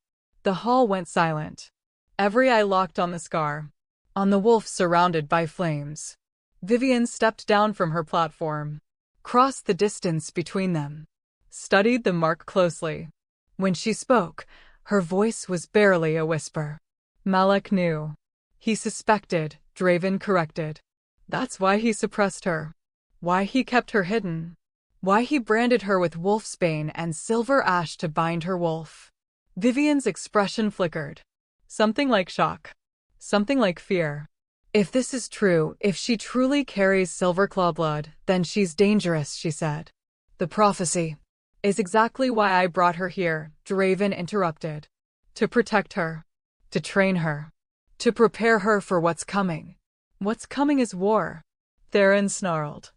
The hall went silent. Every eye locked on the scar. On the wolf surrounded by flames. Vivian stepped down from her platform. Crossed the distance between them. Studied the mark closely. When she spoke, her voice was barely a whisper. Malek knew. He suspected, Draven corrected. That's why he suppressed her. Why he kept her hidden. Why he branded her with wolfsbane and silver ash to bind her wolf. Vivian's expression flickered. Something like shock. Something like fear. If this is true, if she truly carries Silverclaw blood, then she's dangerous, she said. The prophecy is exactly why I brought her here, Draven interrupted. To protect her. To train her. To prepare her for what's coming. What's coming is war. Theron snarled.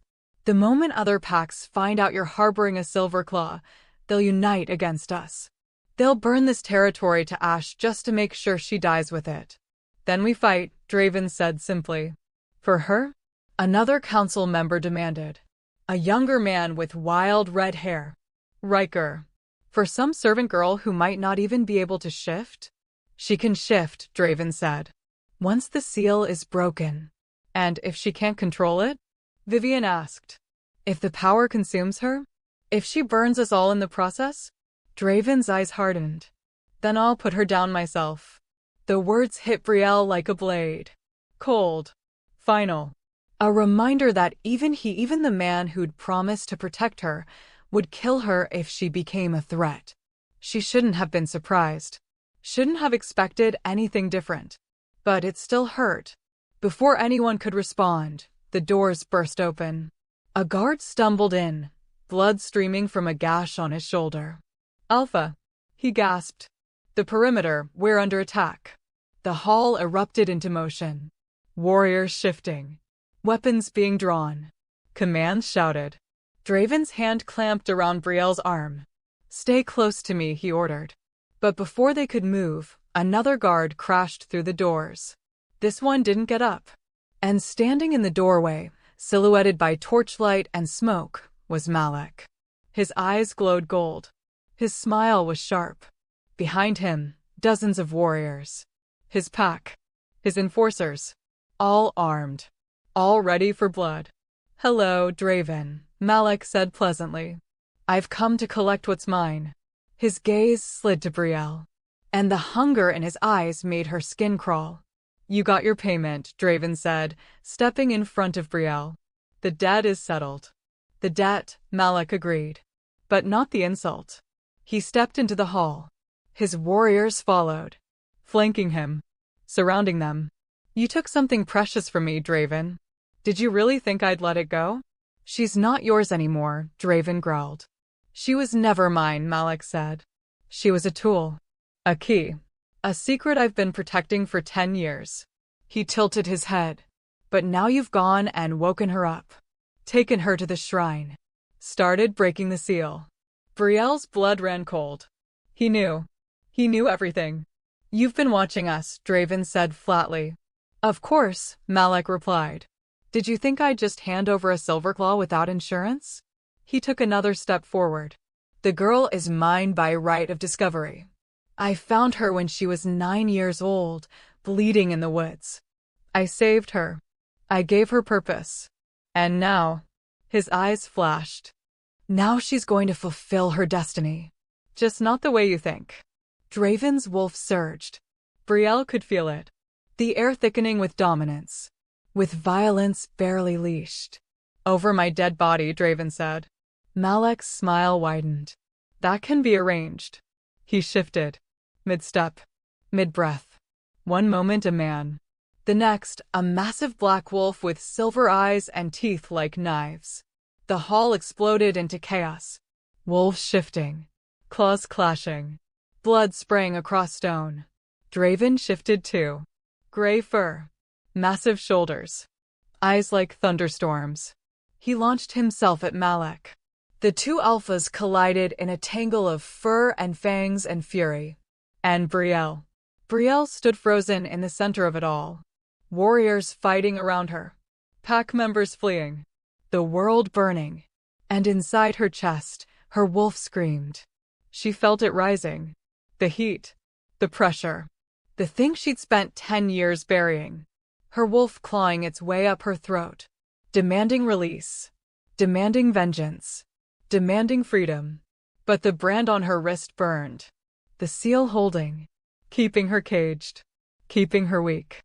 The moment other packs find out you're harboring a Silverclaw, they'll unite against us. They'll burn this territory to ash just to make sure she dies with it. Then we fight, Draven said simply. For her? Another council member demanded. A younger man with wild red hair. Riker. For some servant girl who might not even be able to shift? She can shift, Draven said. Once the seal is broken. And if she can't control it? Vivian asked. If the power consumes her? If she burns us all in the process? Draven's eyes hardened. Then I'll put her down myself. The words hit Brielle like a blade. Cold. Final. A reminder that even the man who'd promised to protect her, would kill her if she became a threat. She shouldn't have been surprised. Shouldn't have expected anything different. But it still hurt. Before anyone could respond, the doors burst open. A guard stumbled in, blood streaming from a gash on his shoulder. "Alpha," he gasped. "The perimeter, we're under attack." The hall erupted into motion. Warriors shifting. Weapons being drawn. Commands shouted. Draven's hand clamped around Brielle's arm. "Stay close to me," he ordered. But before they could move, another guard crashed through the doors. This one didn't get up. And standing in the doorway, silhouetted by torchlight and smoke, was Malek. His eyes glowed gold. His smile was sharp. Behind him, dozens of warriors. His pack. His enforcers. All armed. All ready for blood. "Hello, Draven," Malek said pleasantly. "I've come to collect what's mine." His gaze slid to Brielle, and the hunger in his eyes made her skin crawl. "You got your payment," Draven said, stepping in front of Brielle. "The debt is settled." "The debt," Malek agreed. "But not the insult." He stepped into the hall. His warriors followed, flanking him, surrounding them. "You took something precious from me, Draven. Did you really think I'd let it go?" "She's not yours anymore," Draven growled. "She was never mine," Malek said. "She was a tool. A key. A secret I've been protecting for 10 years. He tilted his head. "But now you've gone and woken her up. Taken her to the shrine. Started breaking the seal." Brielle's blood ran cold. He knew. He knew everything. "You've been watching us," Draven said flatly. "Of course," Malek replied. "Did you think I'd just hand over a Silverclaw without insurance?" He took another step forward. "The girl is mine by right of discovery. I found her when she was 9 years old, bleeding in the woods. I saved her. I gave her purpose. And now," his eyes flashed, "now she's going to fulfill her destiny. Just not the way you think." Draven's wolf surged. Brielle could feel it. The air thickening with dominance. With violence barely leashed. "Over my dead body," Draven said. Malek's smile widened. "That can be arranged." He shifted. Mid-step. Mid-breath. One moment a man. The next, a massive black wolf with silver eyes and teeth like knives. The hall exploded into chaos. Wolves shifting. Claws clashing. Blood spraying across stone. Draven shifted too. Gray fur. Massive shoulders. Eyes like thunderstorms. He launched himself at Malek. The two alphas collided in a tangle of fur and fangs and fury. And Brielle. Brielle stood frozen in the center of it all. Warriors fighting around her. Pack members fleeing. The world burning. And inside her chest, her wolf screamed. She felt it rising. The heat. The pressure. The thing she'd spent 10 years burying. Her wolf clawing its way up her throat. Demanding release. Demanding vengeance. Demanding freedom. But the brand on her wrist burned. The seal holding. Keeping her caged. Keeping her weak.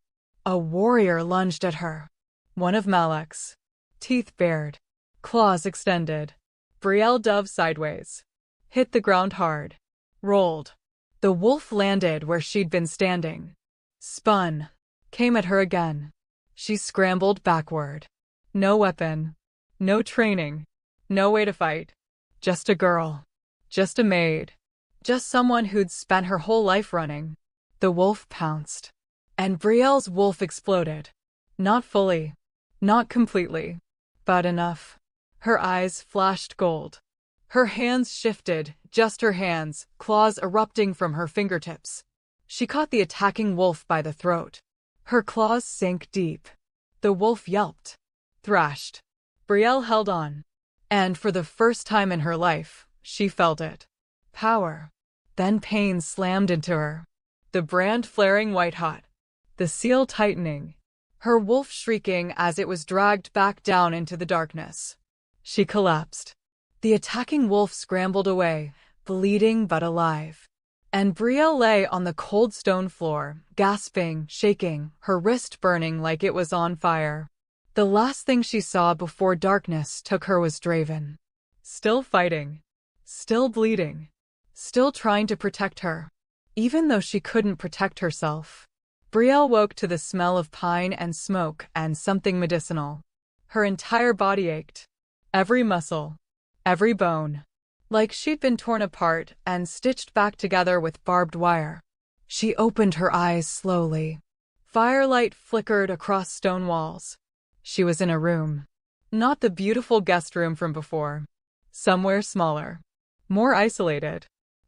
A warrior lunged at her. One of Malek's. Teeth bared. Claws extended. Brielle dove sideways. Hit the ground hard. Rolled. The wolf landed where she'd been standing. Spun. Came at her again. She scrambled backward. No weapon. No training. No way to fight. Just a girl. Just a maid. Just someone who'd spent her whole life running. The wolf pounced. And Brielle's wolf exploded. Not fully. Not completely. But enough. Her eyes flashed gold. Her hands shifted, just her hands, claws erupting from her fingertips. She caught the attacking wolf by the throat. Her claws sank deep. The wolf yelped. Thrashed. Brielle held on. And for the first time in her life, she felt it. Power. Then pain slammed into her. The brand flaring white-hot. The seal tightening. Her wolf shrieking as it was dragged back down into the darkness. She collapsed. The attacking wolf scrambled away, bleeding but alive. And Brielle lay on the cold stone floor, gasping, shaking, her wrist burning like it was on fire. The last thing she saw before darkness took her was Draven. Still fighting. Still bleeding. Still trying to protect her. Even though she couldn't protect herself. Brielle woke to the smell of pine and smoke and something medicinal. Her entire body ached. Every muscle. Every bone. Like she'd been torn apart and stitched back together with barbed wire. She opened her eyes slowly. Firelight flickered across stone walls. She was in a room. Not the beautiful guest room from before. Somewhere smaller. More isolated.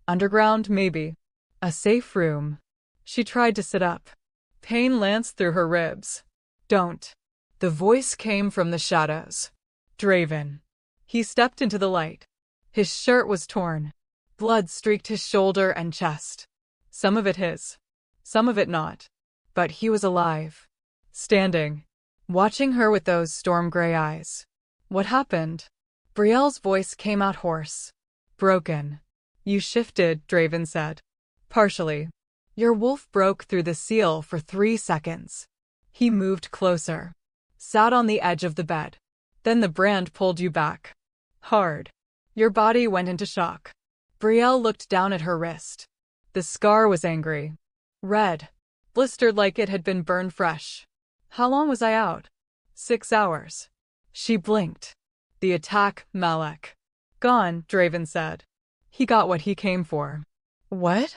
Underground, maybe. A safe room. She tried to sit up. Pain lanced through her ribs. Don't. The voice came from the shadows. Draven. He stepped into the light. His shirt was torn. Blood streaked his shoulder and chest. Some of it his. Some of it not. But he was alive. Standing. Watching her with those storm-gray eyes. What happened? Brielle's voice came out hoarse. Broken. You shifted, Draven said. Partially. Your wolf broke through the seal for 3 seconds. He moved closer. Sat on the edge of the bed. Then the brand pulled you back. Hard. Your body went into shock. Brielle looked down at her wrist. The scar was angry. Red. Blistered like it had been burned fresh. How long was I out? 6 hours. She blinked. The attack, Malek. Gone, Draven said. He got what he came for. What?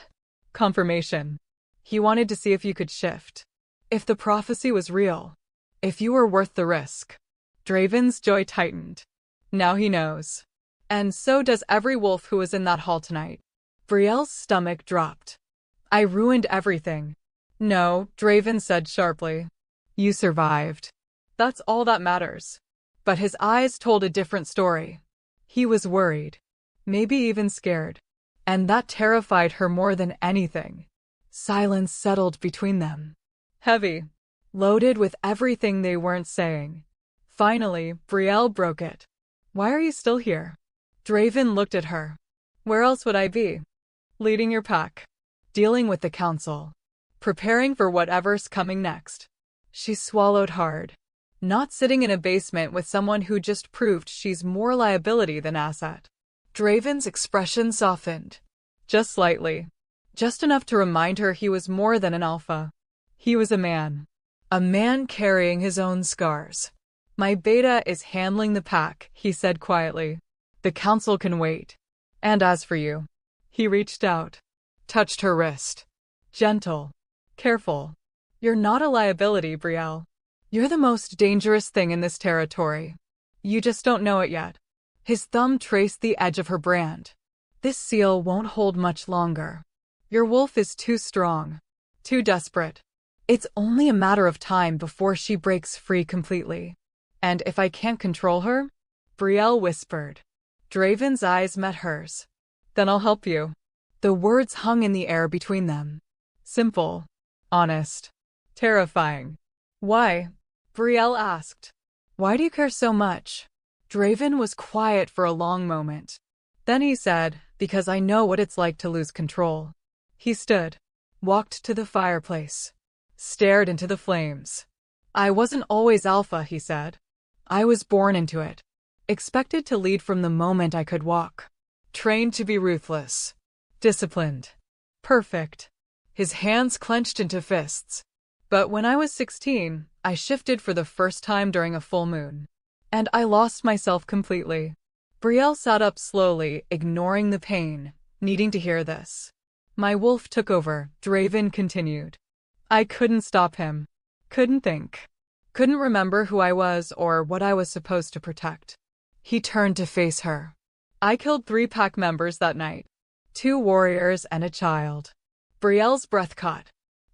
Confirmation. He wanted to see if you could shift. If the prophecy was real. If you were worth the risk. Draven's jaw tightened. Now he knows. And so does every wolf who was in that hall tonight. Brielle's stomach dropped. I ruined everything. No, Draven said sharply. You survived. That's all that matters. But his eyes told a different story. He was worried. Maybe even scared. And that terrified her more than anything. Silence settled between them. Heavy. Loaded with everything they weren't saying. Finally, Brielle broke it. Why are you still here? Draven looked at her. Where else would I be? Leading your pack. Dealing with the council. Preparing for whatever's coming next. She swallowed hard. Not sitting in a basement with someone who just proved she's more liability than asset. Draven's expression softened. Just slightly. Just enough to remind her he was more than an alpha. He was a man. A man carrying his own scars. My beta is handling the pack, he said quietly. The council can wait. And as for you. He reached out. Touched her wrist. Gentle. Careful. You're not a liability, Brielle. You're the most dangerous thing in this territory. You just don't know it yet. His thumb traced the edge of her brand. This seal won't hold much longer. Your wolf is too strong. Too desperate. It's only a matter of time before she breaks free completely. And if I can't control her? Brielle whispered. Draven's eyes met hers. Then I'll help you. The words hung in the air between them. Simple. Honest. Terrifying. Why? Brielle asked. Why do you care so much? Draven was quiet for a long moment. Then he said, because I know what it's like to lose control. He stood. Walked to the fireplace. Stared into the flames. I wasn't always alpha, he said. I was born into it. Expected to lead from the moment I could walk. Trained to be ruthless. Disciplined. Perfect. His hands clenched into fists. But when I was 16, I shifted for the first time during a full moon. And I lost myself completely. Brielle sat up slowly, ignoring the pain, needing to hear this. My wolf took over, Draven continued. I couldn't stop him. Couldn't think. Couldn't remember who I was or what I was supposed to protect. He turned to face her. I killed 3 pack members that night. 2 warriors and a child. Brielle's breath caught.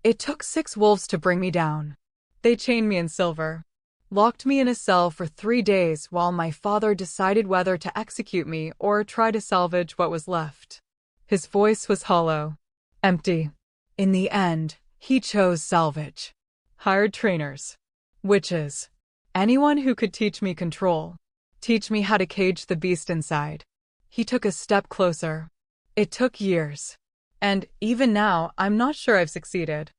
It took 6 wolves to bring me down. They chained me in silver. Locked me in a cell for 3 days while my father decided whether to execute me or try to salvage what was left. His voice was hollow. Empty. In the end, he chose salvage. Hired trainers. Witches. Anyone who could teach me control. Teach me how to cage the beast inside. He took a step closer. It took years. And even now, I'm not sure I've succeeded.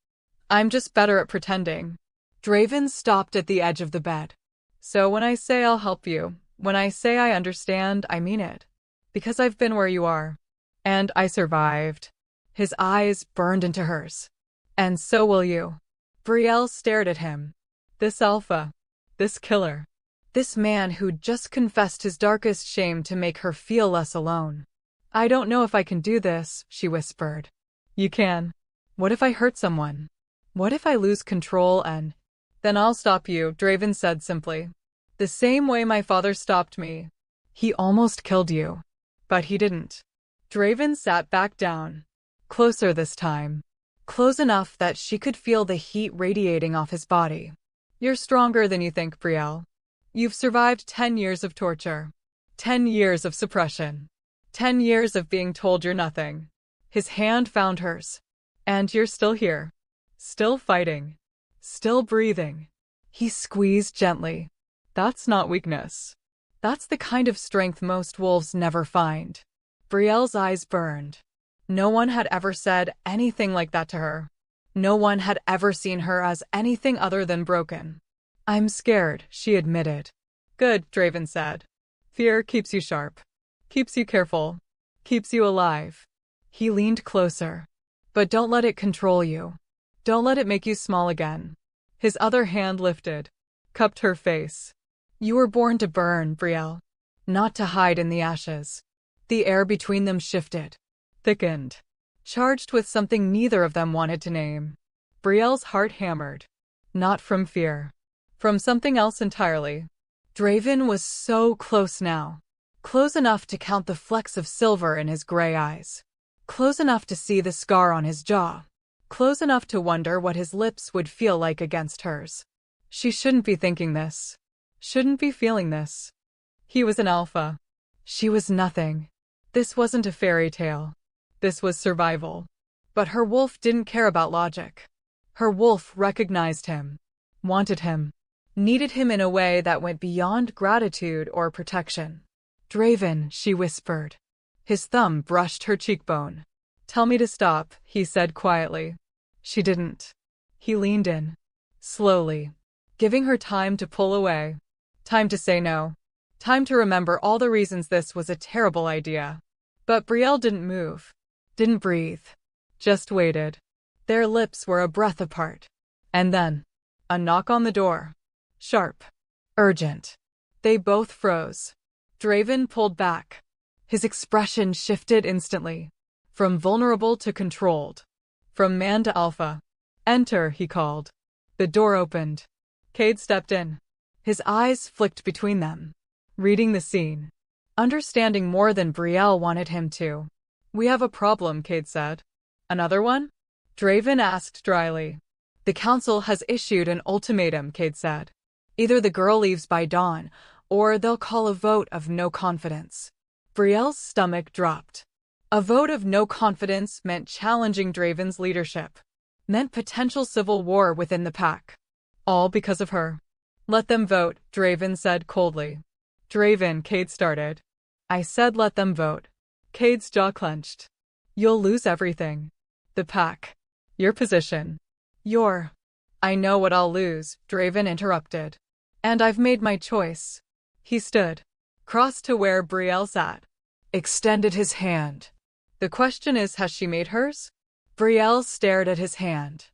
I'm just better at pretending. Draven stopped at the edge of the bed. So when I say I'll help you, when I say I understand, I mean it. Because I've been where you are. And I survived. His eyes burned into hers. And so will you. Brielle stared at him. This alpha. This killer. This man who'd just confessed his darkest shame to make her feel less alone. I don't know if I can do this, she whispered. You can. What if I hurt someone? What if I lose control and... Then I'll stop you, Draven said simply. The same way my father stopped me. He almost killed you. But he didn't. Draven sat back down. Closer this time. Close enough that she could feel the heat radiating off his body. You're stronger than you think, Brielle. You've survived 10 years of torture. 10 years of suppression. 10 years of being told you're nothing. His hand found hers. And you're still here. Still fighting. Still breathing. He squeezed gently. That's not weakness. That's the kind of strength most wolves never find. Brielle's eyes burned. No one had ever said anything like that to her. No one had ever seen her as anything other than broken. I'm scared, she admitted. Good, Draven said. Fear keeps you sharp. Keeps you careful. Keeps you alive. He leaned closer. But don't let it control you. Don't let it make you small again. His other hand lifted. Cupped her face. You were born to burn, Brielle. Not to hide in the ashes. The air between them shifted. Thickened. Charged with something neither of them wanted to name. Brielle's heart hammered. Not from fear. From something else entirely. Draven was so close now. Close enough to count the flecks of silver in his gray eyes. Close enough to see the scar on his jaw. Close enough to wonder what his lips would feel like against hers. She shouldn't be thinking this. Shouldn't be feeling this. He was an alpha. She was nothing. This wasn't a fairy tale. This was survival. But her wolf didn't care about logic. Her wolf recognized him. Wanted him. Needed him in a way that went beyond gratitude or protection. Draven, she whispered. His thumb brushed her cheekbone. Tell me to stop, he said quietly. She didn't. He leaned in. Slowly. Giving her time to pull away. Time to say no. Time to remember all the reasons this was a terrible idea. But Brielle didn't move. Didn't breathe. Just waited. Their lips were a breath apart. And then, a knock on the door. Sharp. Urgent. They both froze. Draven pulled back. His expression shifted instantly. From vulnerable to controlled. From man to alpha. Enter, he called. The door opened. Cade stepped in. His eyes flicked between them. Reading the scene. Understanding more than Brielle wanted him to. We have a problem, Cade said. Another one? Draven asked dryly. The council has issued an ultimatum, Cade said. Either the girl leaves by dawn, or they'll call a vote of no confidence. Brielle's stomach dropped. A vote of no confidence meant challenging Draven's leadership. Meant potential civil war within the pack. All because of her. Let them vote, Draven said coldly. Draven, Cade started. I said let them vote. Cade's jaw clenched. You'll lose everything. The pack. Your position. Your... I know what I'll lose, Draven interrupted. And I've made my choice. He stood. Crossed to where Brielle sat. Extended his hand. The question is, has she made hers? Brielle stared at his hand.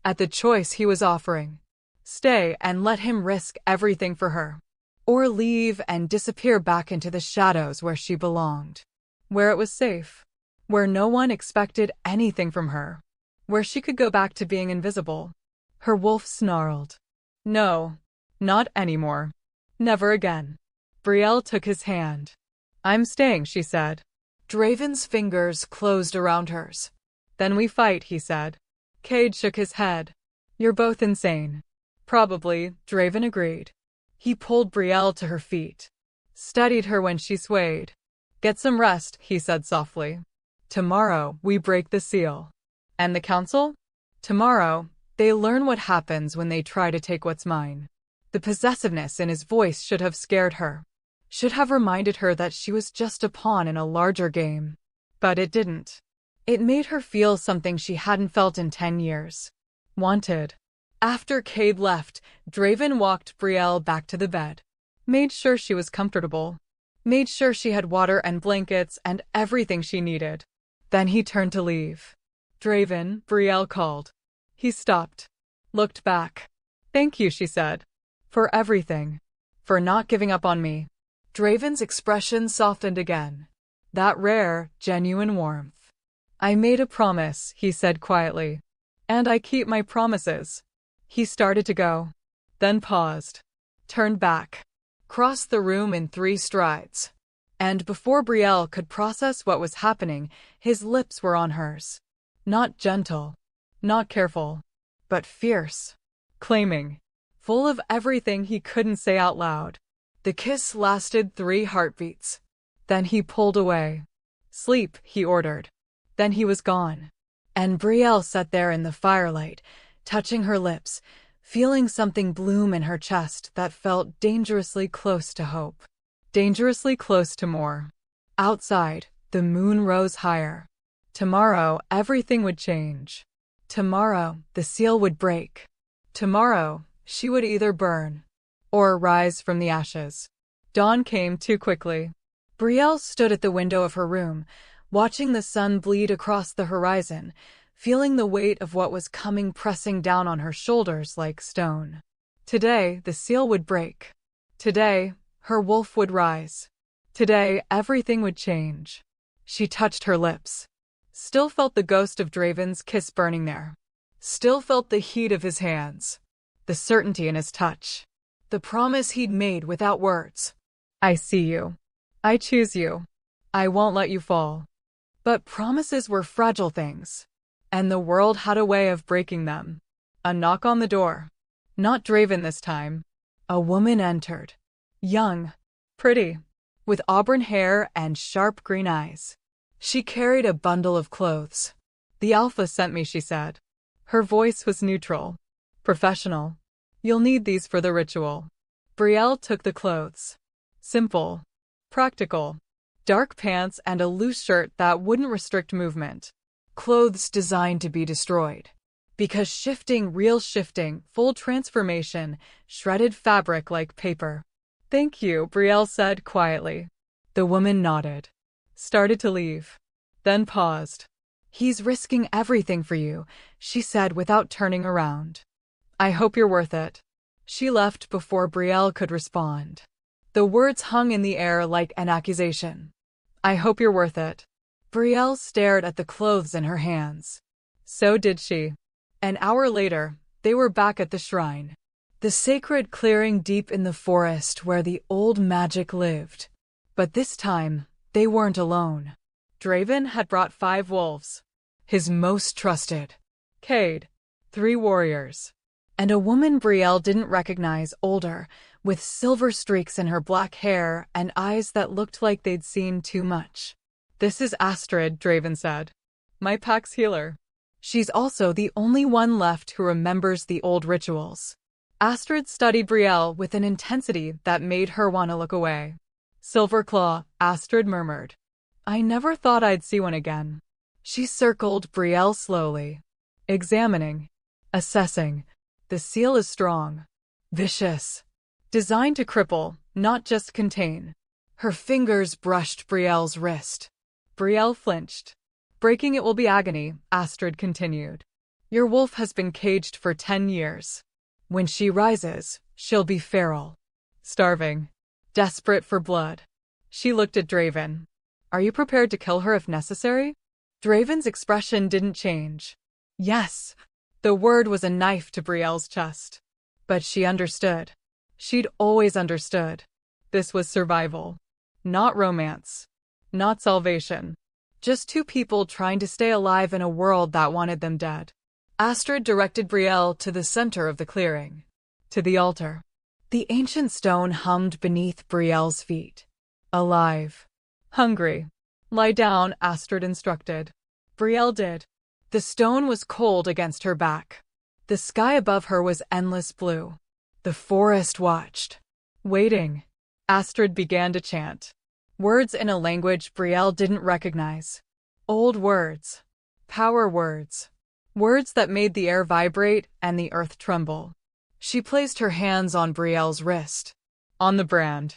At the choice he was offering. Stay and let him risk everything for her. Or leave and disappear back into the shadows where she belonged. Where it was safe. Where no one expected anything from her. Where she could go back to being invisible. Her wolf snarled. No. Not anymore. Never again. Brielle took his hand. I'm staying, she said. Draven's fingers closed around hers. Then we fight, he said. Cade shook his head. You're both insane. Probably, Draven agreed. He pulled Brielle to her feet. Steadied her when she swayed. Get some rest, he said softly. Tomorrow, we break the seal. And the council? Tomorrow, they learn what happens when they try to take what's mine. The possessiveness in his voice should have scared her. Should have reminded her that she was just a pawn in a larger game. But it didn't. It made her feel something she hadn't felt in 10 years. Wanted. After Cade left, Draven walked Brielle back to the bed. Made sure she was comfortable. Made sure she had water and blankets and everything she needed. Then he turned to leave. Draven, Brielle called. He stopped. Looked back. Thank you, she said. For everything. For not giving up on me. Draven's expression softened again. That rare, genuine warmth. I made a promise, he said quietly. And I keep my promises. He started to go. Then paused. Turned back. Crossed the room in 3 strides. And before Brielle could process what was happening, his lips were on hers. Not gentle. Not careful. But fierce. Claiming. Full of everything he couldn't say out loud. The kiss lasted 3 heartbeats. Then he pulled away. Sleep, he ordered. Then he was gone. And Brielle sat there in the firelight, touching her lips, feeling something bloom in her chest that felt dangerously close to hope. Dangerously close to more. Outside, the moon rose higher. Tomorrow, everything would change. Tomorrow, the seal would break. Tomorrow, she would either burn or rise from the ashes. Dawn came too quickly. Brielle stood at the window of her room, watching the sun bleed across the horizon, feeling the weight of what was coming pressing down on her shoulders like stone. Today, the seal would break. Today, her wolf would rise. Today, everything would change. She touched her lips. Still felt the ghost of Draven's kiss burning there. Still felt the heat of his hands. The certainty in his touch. The promise he'd made without words. I see you. I choose you. I won't let you fall. But promises were fragile things. And the world had a way of breaking them. A knock on the door. Not Draven this time. A woman entered. Young. Pretty. With auburn hair and sharp green eyes. She carried a bundle of clothes. The Alpha sent me, she said. Her voice was neutral. Professional. You'll need these for the ritual. Brielle took the clothes. Simple. Practical. Dark pants and a loose shirt that wouldn't restrict movement. Clothes designed to be destroyed. Because shifting, real shifting, full transformation, shredded fabric like paper. Thank you, Brielle said quietly. The woman nodded. Started to leave. Then paused. He's risking everything for you, she said without turning around. I hope you're worth it. She left before Brielle could respond. The words hung in the air like an accusation. I hope you're worth it. Brielle stared at the clothes in her hands. So did she. An hour later, they were back at the shrine. The sacred clearing deep in the forest where the old magic lived. But this time, they weren't alone. Draven had brought 5 wolves. His most trusted. Cade. 3 warriors. And a woman Brielle didn't recognize, older, with silver streaks in her black hair and eyes that looked like they'd seen too much. This is Astrid, Draven said. My pack's healer. She's also the only one left who remembers the old rituals. Astrid studied Brielle with an intensity that made her want to look away. Silverclaw, Astrid murmured. I never thought I'd see one again. She circled Brielle slowly. Examining. Assessing. The seal is strong. Vicious. Designed to cripple, not just contain. Her fingers brushed Brielle's wrist. Brielle flinched. Breaking it will be agony, Astrid continued. Your wolf has been caged for 10 years. When she rises, she'll be feral. Starving. Desperate for blood. She looked at Draven. Are you prepared to kill her if necessary? Draven's expression didn't change. Yes. The word was a knife to Brielle's chest. But she understood. She'd always understood. This was survival. Not romance. Not salvation. Just 2 people trying to stay alive in a world that wanted them dead. Astrid directed Brielle to the center of the clearing. To the altar. The ancient stone hummed beneath Brielle's feet. Alive. Hungry. Lie down, Astrid instructed. Brielle did. The stone was cold against her back. The sky above her was endless blue. The forest watched. Waiting. Astrid began to chant. Words in a language Brielle didn't recognize. Old words. Power words. Words that made the air vibrate and the earth tremble. She placed her hands on Brielle's wrist, on the brand,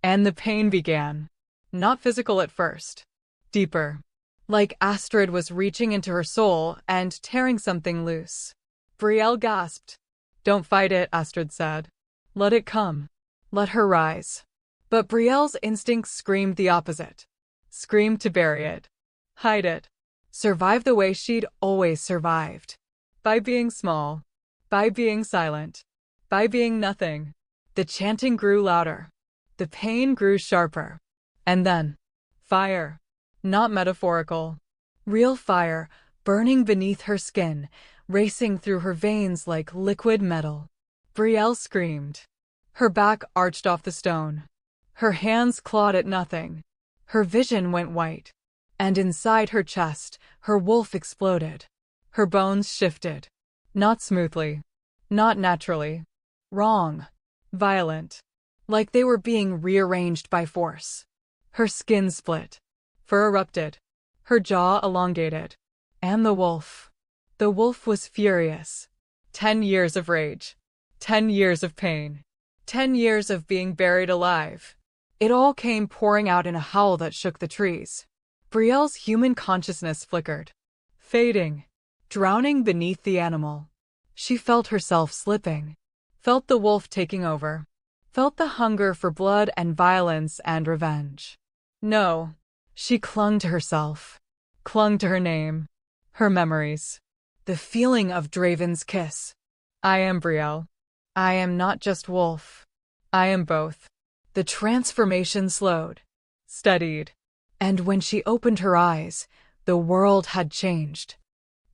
and the pain began. Not physical at first. Deeper. Like Astrid was reaching into her soul and tearing something loose. Brielle gasped. Don't fight it, Astrid said. Let it come. Let her rise. But Brielle's instincts screamed the opposite. Screamed to bury it. Hide it. Survive the way she'd always survived. By being small. By being silent. By being nothing. The chanting grew louder. The pain grew sharper. And then, fire. Not metaphorical. Real fire, burning beneath her skin, racing through her veins like liquid metal. Brielle screamed. Her back arched off the stone. Her hands clawed at nothing. Her vision went white. And inside her chest, her wolf exploded. Her bones shifted. Not smoothly. Not naturally. Wrong. Violent. Like they were being rearranged by force. Her skin split. Fur erupted. Her jaw elongated. And the wolf. The wolf was furious. 10 years of rage. 10 years of pain. 10 years of being buried alive. It all came pouring out in a howl that shook the trees. Brielle's human consciousness flickered. Fading. Drowning beneath the animal. She felt herself slipping. Felt the wolf taking over. Felt the hunger for blood and violence and revenge. No. She clung to herself. Clung to her name. Her memories. The feeling of Draven's kiss. I am Brielle. I am not just wolf. I am both. The transformation slowed. Steadied. And when she opened her eyes, the world had changed.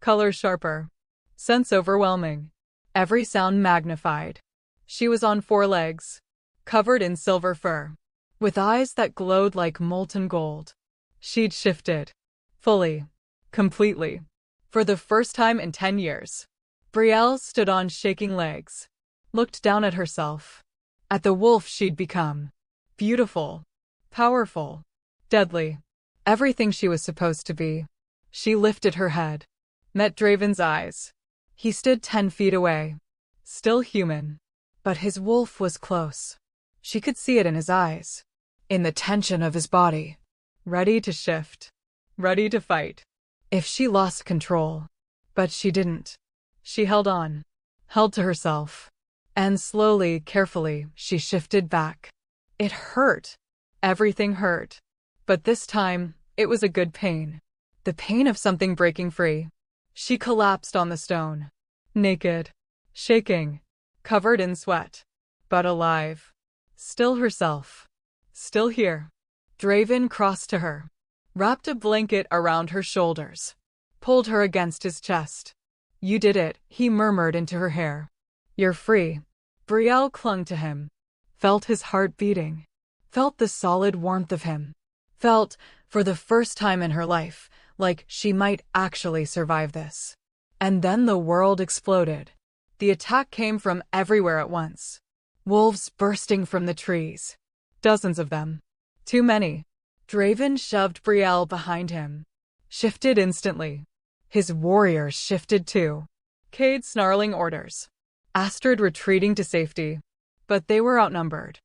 Color sharper. Sense overwhelming. Every sound magnified. She was on 4 legs. Covered in silver fur. With eyes that glowed like molten gold. She'd shifted. Fully. Completely. For the first time in 10 years. Brielle stood on shaking legs. Looked down at herself. At the wolf she'd become. Beautiful. Powerful. Deadly. Everything she was supposed to be. She lifted her head. Met Draven's eyes. He stood 10 feet away. Still human. But his wolf was close. She could see it in his eyes. In the tension of his body. Ready to shift. Ready to fight. If she lost control. But she didn't. She held on. Held to herself. And slowly, carefully, she shifted back. It hurt. Everything hurt. But this time, it was a good pain. The pain of something breaking free. She collapsed on the stone. Naked. Shaking. Covered in sweat. But alive. Still herself. Still here. Draven crossed to her. Wrapped a blanket around her shoulders. Pulled her against his chest. You did it, he murmured into her hair. You're free. Brielle clung to him. Felt his heart beating. Felt the solid warmth of him. Felt, for the first time in her life, like she might actually survive this. And then the world exploded. The attack came from everywhere at once. Wolves bursting from the trees. Dozens of them. Too many. Draven shoved Brielle behind him. Shifted instantly. His warriors shifted too. Cade snarling orders. Astrid retreating to safety. But they were outnumbered.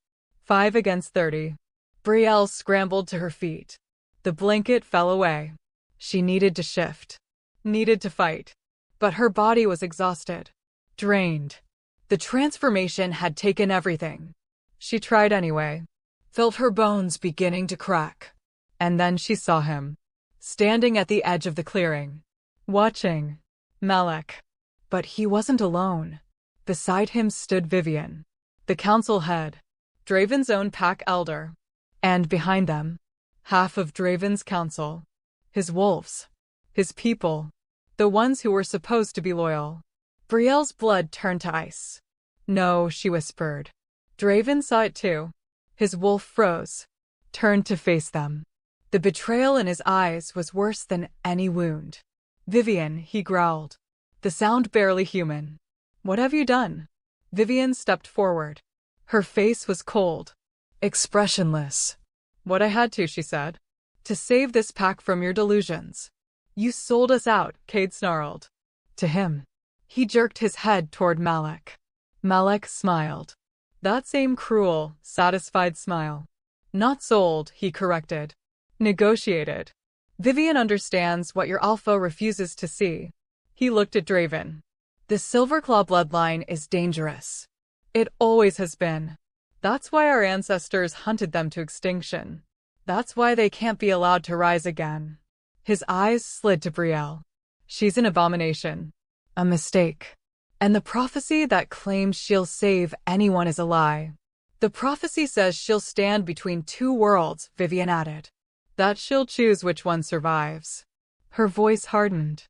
5 against 30. Brielle scrambled to her feet. The blanket fell away. She needed to shift. Needed to fight. But her body was exhausted. Drained. The transformation had taken everything. She tried anyway. Felt her bones beginning to crack. And then she saw him. Standing at the edge of the clearing. Watching. Malek. But he wasn't alone. Beside him stood Vivian. The council head. Draven's own pack elder. And behind them. Half of Draven's council. His wolves. His people. The ones who were supposed to be loyal. Brielle's blood turned to ice. No, she whispered. Draven saw it too. His wolf froze. Turned to face them. The betrayal in his eyes was worse than any wound. Vivian, he growled. The sound barely human. What have you done? Vivian stepped forward. Her face was cold. Expressionless. What I had to, she said. To save this pack from your delusions. You sold us out, Cade snarled. To him. He jerked his head toward Malek. Malek smiled. That same cruel, satisfied smile. Not sold, he corrected. Negotiated. Vivian understands what your alpha refuses to see. He looked at Draven. The Silverclaw bloodline is dangerous. It always has been. That's why our ancestors hunted them to extinction. That's why they can't be allowed to rise again. His eyes slid to Brielle. She's an abomination. A mistake. And the prophecy that claims she'll save anyone is a lie. The prophecy says she'll stand between two worlds, Vivian added. That she'll choose which one survives. Her voice hardened.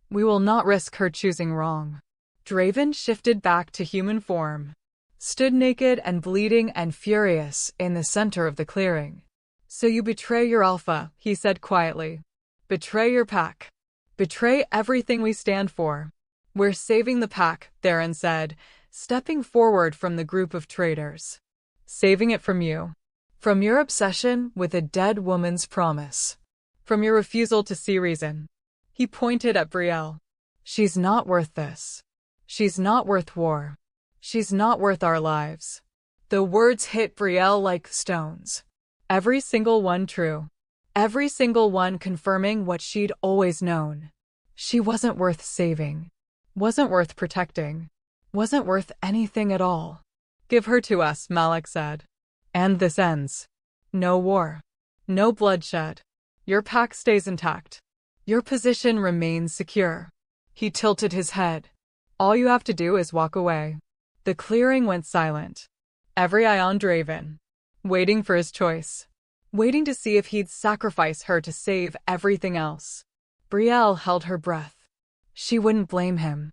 We will not risk her choosing wrong. Draven shifted back to human form. Stood naked and bleeding and furious in the center of the clearing. So you betray your alpha, he said quietly. Betray your pack. Betray everything we stand for. We're saving the pack, Theron said, stepping forward from the group of traitors. Saving it from you. From your obsession with a dead woman's promise. From your refusal to see reason. He pointed at Brielle. She's not worth this. She's not worth war. She's not worth our lives. The words hit Brielle like stones. Every single one true. Every single one confirming what she'd always known. She wasn't worth saving. Wasn't worth protecting. Wasn't worth anything at all. Give her to us, Malek said. And this ends. No war. No bloodshed. Your pack stays intact. Your position remains secure. He tilted his head. All you have to do is walk away. The clearing went silent. Every eye on Draven. Waiting for his choice. Waiting to see if he'd sacrifice her to save everything else. Brielle held her breath. She wouldn't blame him.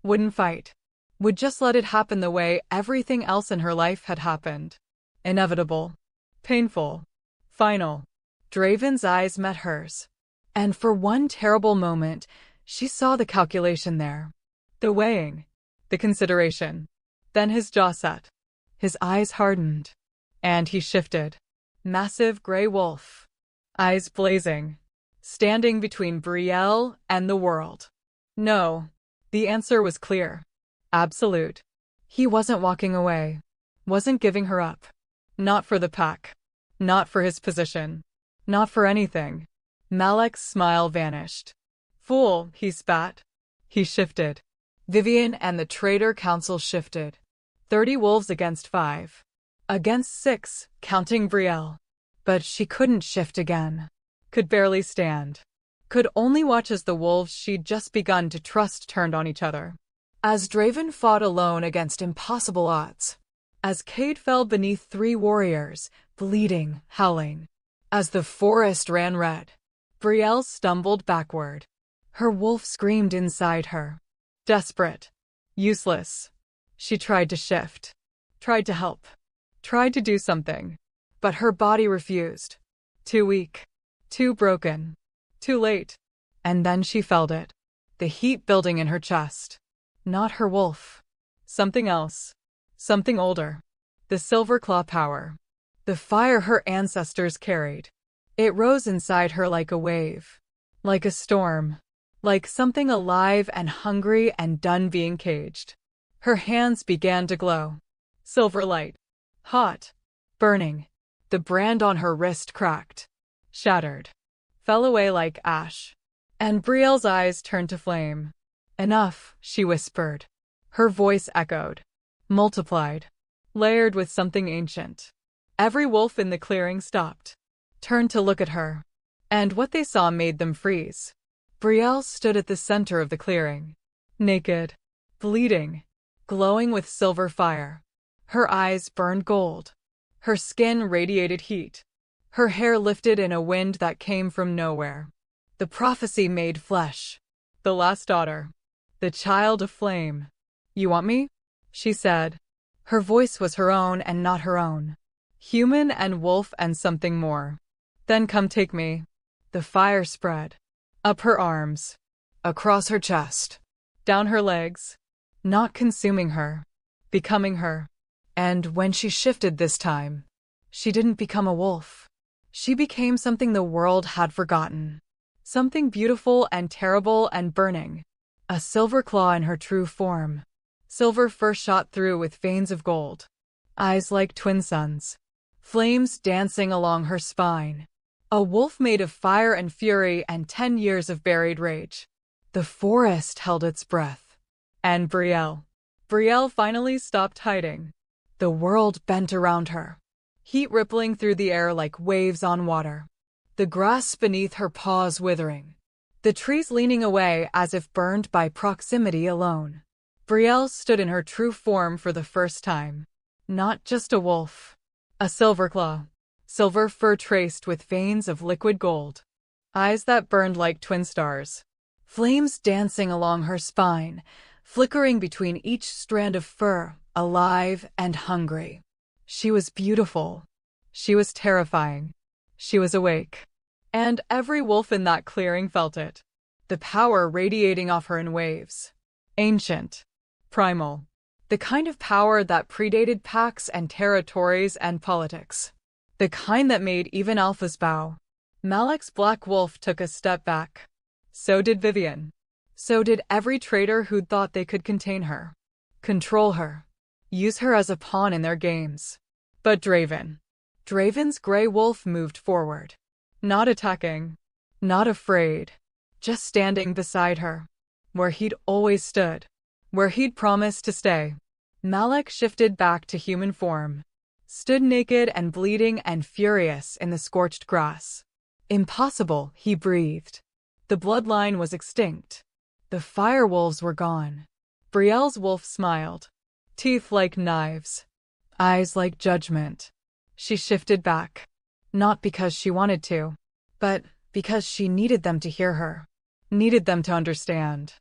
Wouldn't fight. Would just let it happen the way everything else in her life had happened. Inevitable. Painful. Final. Draven's eyes met hers. And for one terrible moment, she saw the calculation there. The weighing. The consideration. Then his jaw set. His eyes hardened. And he shifted. Massive gray wolf. Eyes blazing. Standing between Brielle and the world. No. The answer was clear. Absolute. He wasn't walking away. Wasn't giving her up. Not for the pack. Not for his position. Not for anything. Malek's smile vanished. Fool, he spat. He shifted. Vivian and the Traitor Council shifted. 30 wolves against 5. Against 6, counting Brielle. But she couldn't shift again. Could barely stand. Could only watch as the wolves she'd just begun to trust turned on each other. As Draven fought alone against impossible odds. As Cade fell beneath 3 warriors, bleeding, howling. As the forest ran red. Brielle stumbled backward. Her wolf screamed inside her. Desperate. Useless. She tried to shift. Tried to help. Tried to do something. But her body refused. Too weak. Too broken. Too late. And then she felt it. The heat building in her chest. Not her wolf. Something else. Something older. The Silverclaw power. The fire her ancestors carried. It rose inside her like a wave. Like a storm. Like something alive and hungry and done being caged. Her hands began to glow. Silver light. Hot. Burning. The brand on her wrist cracked. Shattered. Fell away like ash. And Brielle's eyes turned to flame. Enough, she whispered. Her voice echoed. Multiplied. Layered with something ancient. Every wolf in the clearing stopped. Turned to look at her. And what they saw made them freeze. Brielle stood at the center of the clearing. Naked. Bleeding. Glowing with silver fire. Her eyes burned gold. Her skin radiated heat. Her hair lifted in a wind that came from nowhere. The prophecy made flesh. The last daughter. The child of flame. You want me? She said. Her voice was her own and not her own. Human and wolf and something more. Then come take me. The fire spread. Up her arms. Across her chest. Down her legs. Not consuming her. Becoming her. And when she shifted this time, she didn't become a wolf. She became something the world had forgotten. Something beautiful and terrible and burning. A silver claw in her true form. Silver fur shot through with veins of gold. Eyes like twin suns. Flames dancing along her spine. A wolf made of fire and fury and 10 years of buried rage. The forest held its breath. And Brielle finally stopped hiding. The world bent around her. Heat rippling through the air like waves on water. The grass beneath her paws withering. The trees leaning away as if burned by proximity alone. Brielle stood in her true form for the first time. Not just a wolf. A silver claw. Silver fur traced with veins of liquid gold. Eyes that burned like twin stars. Flames dancing along her spine, flickering between each strand of fur, alive and hungry. She was beautiful. She was terrifying. She was awake. And every wolf in that clearing felt it. The power radiating off her in waves. Ancient. Primal. The kind of power that predated packs and territories and politics. The kind that made even alphas bow. Malek's black wolf took a step back. So did Vivian. So did every traitor who'd thought they could contain her. Control her. Use her as a pawn in their games. But Draven's gray wolf moved forward. Not attacking. Not afraid. Just standing beside her. Where he'd always stood. Where he'd promised to stay. Malek shifted back to human form. Stood naked and bleeding and furious in the scorched grass. Impossible, he breathed. The bloodline was extinct. The firewolves were gone. Brielle's wolf smiled. Teeth like knives. Eyes like judgment. She shifted back. Not because she wanted to, but because she needed them to hear her. Needed them to understand.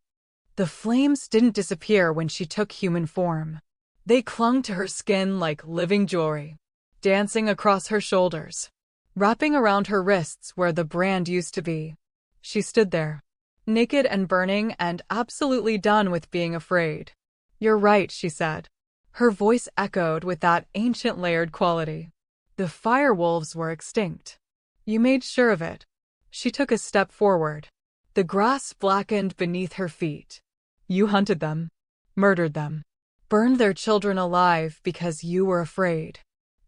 The flames didn't disappear when she took human form. They clung to her skin like living jewelry, dancing across her shoulders, wrapping around her wrists where the brand used to be. She stood there, naked and burning and absolutely done with being afraid. "You're right," she said. Her voice echoed with that ancient layered quality. The firewolves were extinct. You made sure of it. She took a step forward. The grass blackened beneath her feet. You hunted them, murdered them, burned their children alive because you were afraid.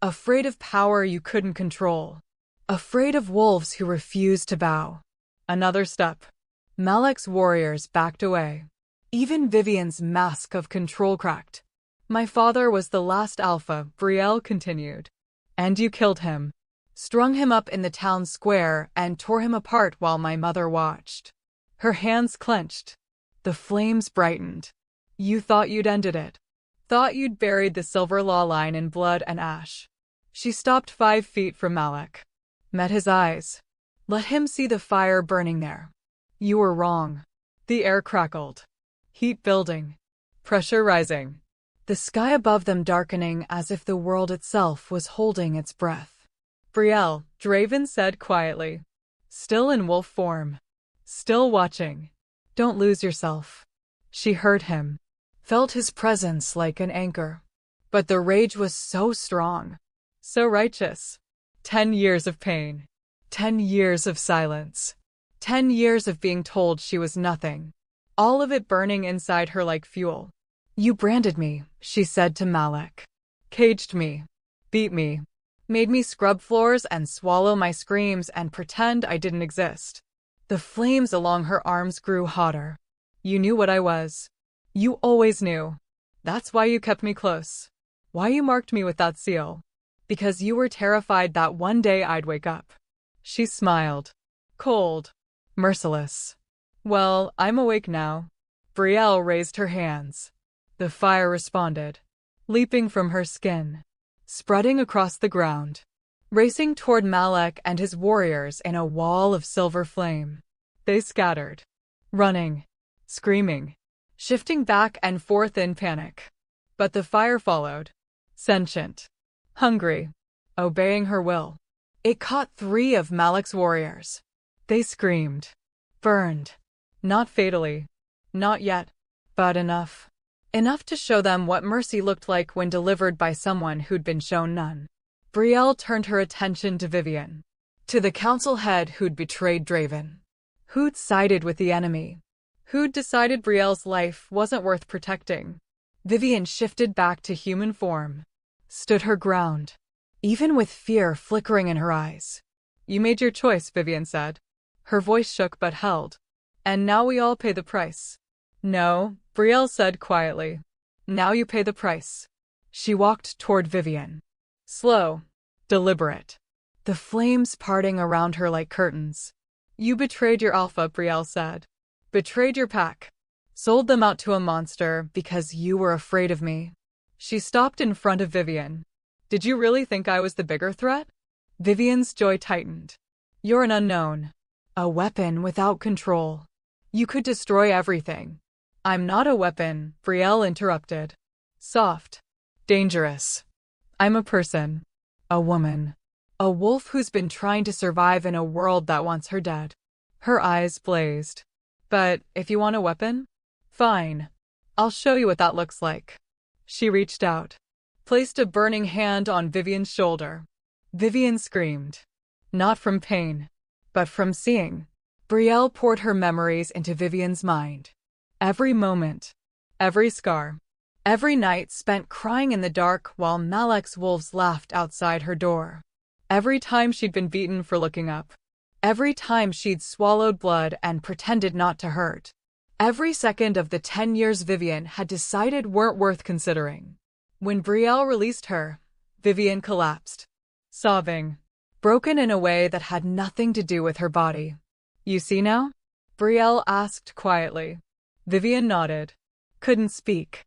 Afraid of power you couldn't control. Afraid of wolves who refused to bow. Another step. Malek's warriors backed away. Even Vivian's mask of control cracked. My father was the last alpha, Brielle continued. And you killed him. Strung him up in the town square and tore him apart while my mother watched. Her hands clenched. The flames brightened. You thought you'd ended it. Thought you'd buried the silver law line in blood and ash. She stopped 5 feet from Malek. Met his eyes. Let him see the fire burning there. You were wrong. The air crackled. Heat building. Pressure rising. The sky above them darkening as if the world itself was holding its breath. Brielle, Draven said quietly. Still in wolf form. Still watching. Don't lose yourself. She heard him. Felt his presence like an anchor. But the rage was so strong. So righteous. 10 years of pain. 10 years of silence. 10 years of being told she was nothing. All of it burning inside her like fuel. You branded me, she said to Malek. Caged me. Beat me. Made me scrub floors and swallow my screams and pretend I didn't exist. The flames along her arms grew hotter. You knew what I was. You always knew. That's why you kept me close. Why you marked me with that seal. Because you were terrified that one day I'd wake up. She smiled. Cold. Merciless. Well, I'm awake now. Brielle raised her hands. The fire responded. Leaping from her skin. Spreading across the ground. Racing toward Malek and his warriors in a wall of silver flame. They scattered. Running. Screaming. Shifting back and forth in panic. But the fire followed. Sentient. Hungry. Obeying her will. It caught 3 of Malek's warriors. They screamed. Burned. Not fatally. Not yet. But enough. Enough to show them what mercy looked like when delivered by someone who'd been shown none. Brielle turned her attention to Vivian. To the council head who'd betrayed Draven. Who'd sided with the enemy? Who'd decided Brielle's life wasn't worth protecting? Vivian shifted back to human form, stood her ground, even with fear flickering in her eyes. You made your choice, Vivian said. Her voice shook but held. And now we all pay the price. No, Brielle said quietly. Now you pay the price. She walked toward Vivian. Slow, deliberate, the flames parting around her like curtains. You betrayed your alpha, Brielle said. Betrayed your pack. Sold them out to a monster because you were afraid of me. She stopped in front of Vivian. Did you really think I was the bigger threat? Vivian's jaw tightened. You're an unknown. A weapon without control. You could destroy everything. I'm not a weapon, Brielle interrupted. Soft. Dangerous. I'm a person. A woman. A wolf who's been trying to survive in a world that wants her dead. Her eyes blazed. But if you want a weapon? Fine. I'll show you what that looks like. She reached out, placed a burning hand on Vivian's shoulder. Vivian screamed. Not from pain, but from seeing. Brielle poured her memories into Vivian's mind. Every moment, every scar, every night spent crying in the dark while Malek's wolves laughed outside her door. Every time she'd been beaten for looking up. Every time she'd swallowed blood and pretended not to hurt. Every second of the 10 years Vivian had decided weren't worth considering. When Brielle released her, Vivian collapsed, sobbing, broken in a way that had nothing to do with her body. You see now? Brielle asked quietly. Vivian nodded. Couldn't speak.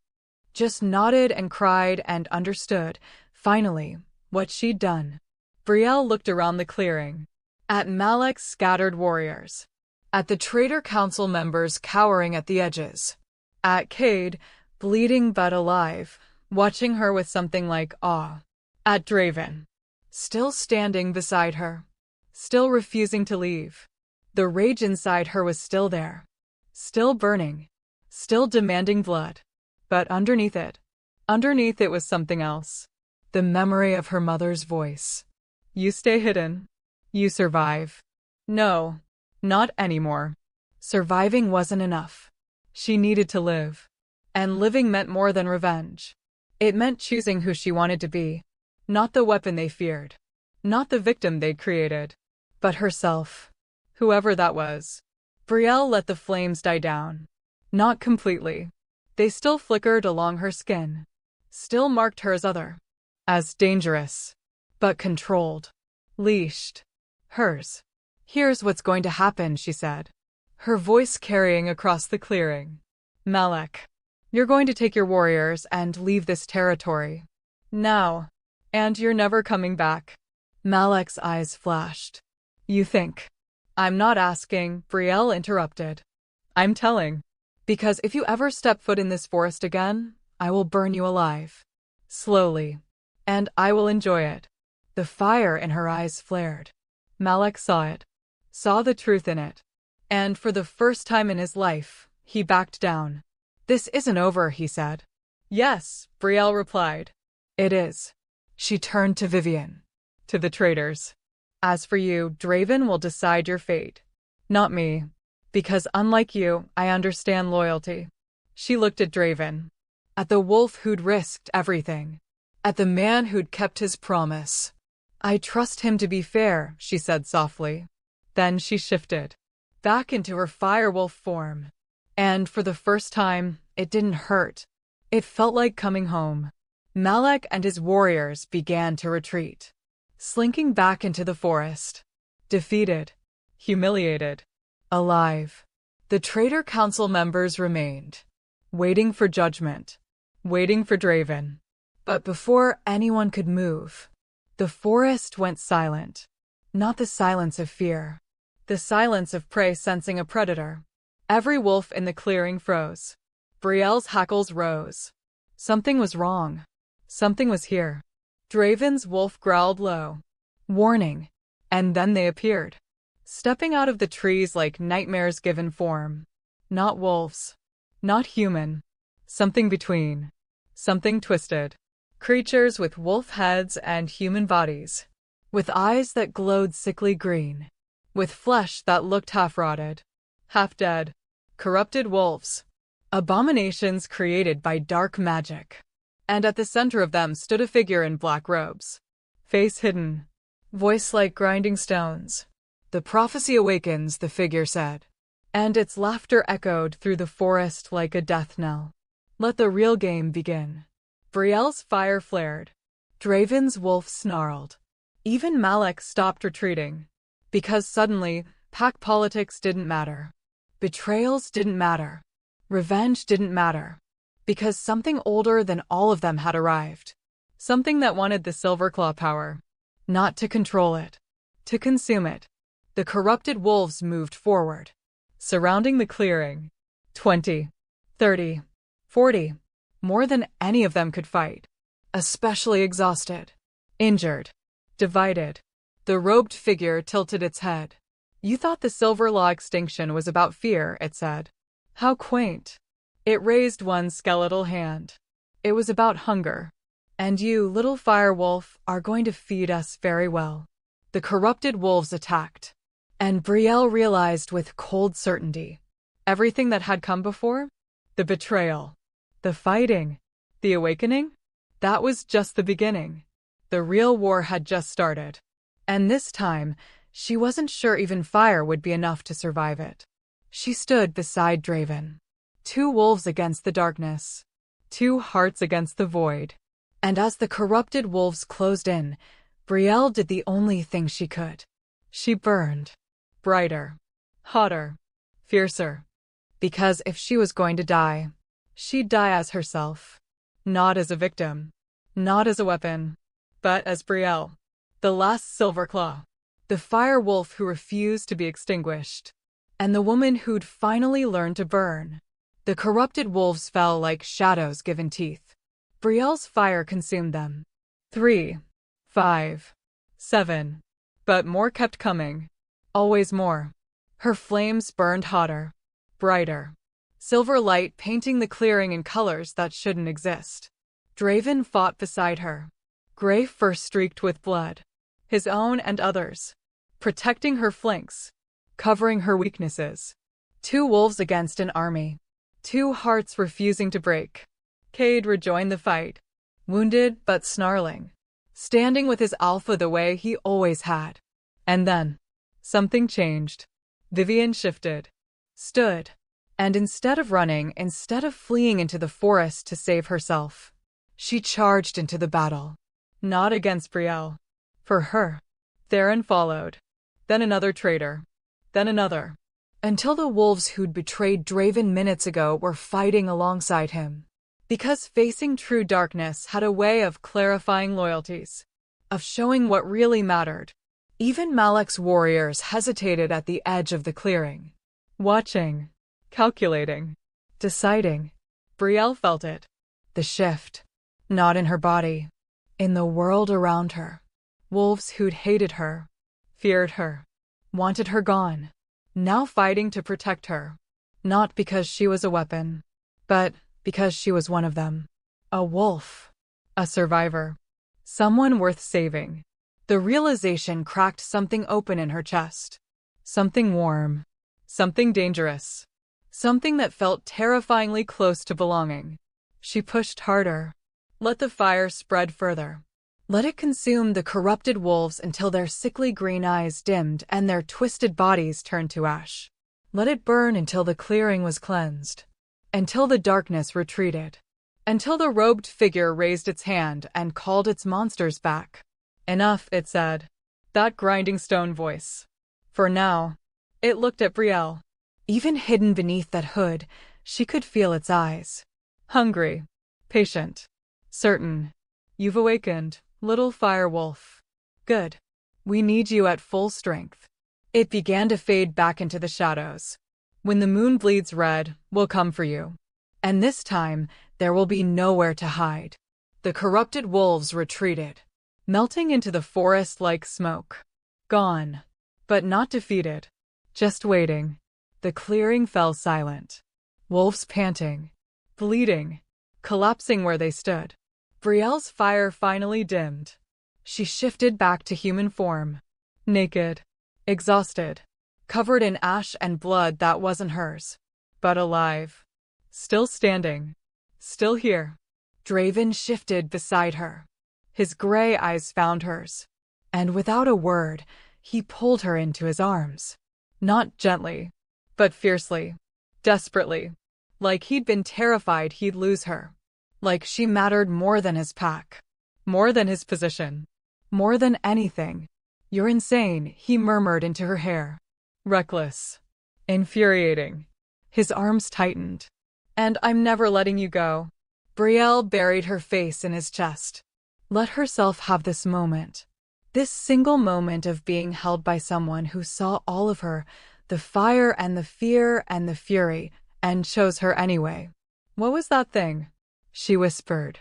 Just nodded and cried and understood, finally, what she'd done. Brielle looked around the clearing. At Malek's scattered warriors. At the traitor council members cowering at the edges. At Cade, bleeding but alive, watching her with something like awe. At Draven, still standing beside her. Still refusing to leave. The rage inside her was still there. Still burning. Still demanding blood. But underneath it was something else. The memory of her mother's voice. You stay hidden. You survive. No, not anymore. Surviving wasn't enough. She needed to live. And living meant more than revenge. It meant choosing who she wanted to be. Not the weapon they feared. Not the victim they'd created. But herself. Whoever that was. Brielle let the flames die down. Not completely. They still flickered along her skin. Still marked her as other. As dangerous. But controlled. Leashed. Hers. Here's what's going to happen, she said. Her voice carrying across the clearing. Malek. You're going to take your warriors and leave this territory. Now. And you're never coming back. Malek's eyes flashed. You think? I'm not asking, Brielle interrupted. I'm telling. Because if you ever step foot in this forest again, I will burn you alive. Slowly. And I will enjoy it. The fire in her eyes flared. Malek saw it. Saw the truth in it. And for the first time in his life, he backed down. This isn't over, he said. Yes, Brielle replied. It is. She turned to Vivian. To the traitors. As for you, Draven will decide your fate. Not me. Because unlike you, I understand loyalty. She looked at Draven. At the wolf who'd risked everything. At the man who'd kept his promise. I trust him to be fair, she said softly. Then she shifted. Back into her firewolf form. And for the first time, it didn't hurt. It felt like coming home. Malek and his warriors began to retreat. Slinking back into the forest. Defeated. Humiliated. Alive. The traitor council members remained. Waiting for judgment. Waiting for Draven. But before anyone could move, the forest went silent. Not the silence of fear. The silence of prey sensing a predator. Every wolf in the clearing froze. Brielle's hackles rose. Something was wrong. Something was here. Draven's wolf growled low. Warning. And then they appeared. Stepping out of the trees like nightmares given form. Not wolves. Not human. Something between. Something twisted. Creatures with wolf heads and human bodies. With eyes that glowed sickly green. With flesh that looked half-rotted. half-dead, corrupted wolves, abominations created by dark magic. And at the center of them stood a figure in black robes, face hidden, voice like grinding stones. "The prophecy awakens," the figure said, and its laughter echoed through the forest like a death knell. "Let the real game begin." Brielle's fire flared. Draven's wolf snarled. Even Malek stopped retreating. Because suddenly, pack politics didn't matter. Betrayals didn't matter. Revenge didn't matter. Because something older than all of them had arrived. Something that wanted the Silverclaw power. Not to control it. To consume it. The corrupted wolves moved forward, surrounding the clearing. 20, 30, 40. More than any of them could fight. Especially exhausted. Injured. Divided. The robed figure tilted its head. "You thought the Silverlaw extinction was about fear," it said. "How quaint." It raised one skeletal hand. "It was about hunger. And you, little firewolf, are going to feed us very well." The corrupted wolves attacked. And Brielle realized with cold certainty. Everything that had come before? The betrayal. The fighting. The awakening? That was just the beginning. The real war had just started. And this time, she wasn't sure even fire would be enough to survive it. She stood beside Draven. 2 wolves against the darkness. 2 hearts against the void. And as the corrupted wolves closed in, Brielle did the only thing she could. She burned. Brighter. Hotter. Fiercer. Because if she was going to die, she'd die as herself. Not as a victim. Not as a weapon. But as Brielle. The last Silverclaw. The fire wolf who refused to be extinguished. And the woman who'd finally learned to burn. The corrupted wolves fell like shadows given teeth. Brielle's fire consumed them. 3, 5, 7. But more kept coming. Always more. Her flames burned hotter. Brighter. Silver light painting the clearing in colors that shouldn't exist. Draven fought beside her. Gray fur streaked with blood. His own and others. Protecting her flanks. Covering her weaknesses. 2 wolves against an army. 2 hearts refusing to break. Cade rejoined the fight. Wounded but snarling. Standing with his alpha the way he always had. And then, something changed. Vivian shifted. Stood. And instead of running, instead of fleeing into the forest to save herself, she charged into the battle. Not against Brielle. For her. Theron followed. Then another traitor. Then another. Until the wolves who'd betrayed Draven minutes ago were fighting alongside him. Because facing true darkness had a way of clarifying loyalties. Of showing what really mattered. Even Malek's warriors hesitated at the edge of the clearing. Watching. Calculating. Deciding. Brielle felt it. The shift. Not in her body. In the world around her. Wolves who'd hated her. Feared her. Wanted her gone. Now fighting to protect her. Not because she was a weapon. But because she was one of them. A wolf. A survivor. Someone worth saving. The realization cracked something open in her chest. Something warm. Something dangerous. Something that felt terrifyingly close to belonging. She pushed harder. Let the fire spread further. Let it consume the corrupted wolves until their sickly green eyes dimmed and their twisted bodies turned to ash. Let it burn until the clearing was cleansed. Until the darkness retreated. Until the robed figure raised its hand and called its monsters back. Enough, it said. That grinding stone voice. For now. It looked at Brielle. Even hidden beneath that hood, she could feel its eyes. Hungry. Patient. Certain. You've awakened, little firewolf. Good. We need you at full strength. It began to fade back into the shadows. When the moon bleeds red, we'll come for you. And this time, there will be nowhere to hide. The corrupted wolves retreated, melting into the forest like smoke. Gone. But not defeated. Just waiting. The clearing fell silent. Wolves panting. Bleeding. Collapsing where they stood. Brielle's fire finally dimmed. She shifted back to human form. Naked. Exhausted. covered in ash and blood that wasn't hers, but alive. Still standing. Still here. Draven shifted beside her. His gray eyes found hers. And without a word, he pulled her into his arms. Not gently, but fiercely. Desperately. Like he'd been terrified he'd lose her. Like she mattered more than his pack. More than his position. More than anything. "You're insane," he murmured into her hair. Reckless. Infuriating. His arms tightened. "And I'm never letting you go." Brielle buried her face in his chest. Let herself have this moment. This single moment of being held by someone who saw all of her, the fire and the fear and the fury, and chose her anyway. "What was that thing?" she whispered.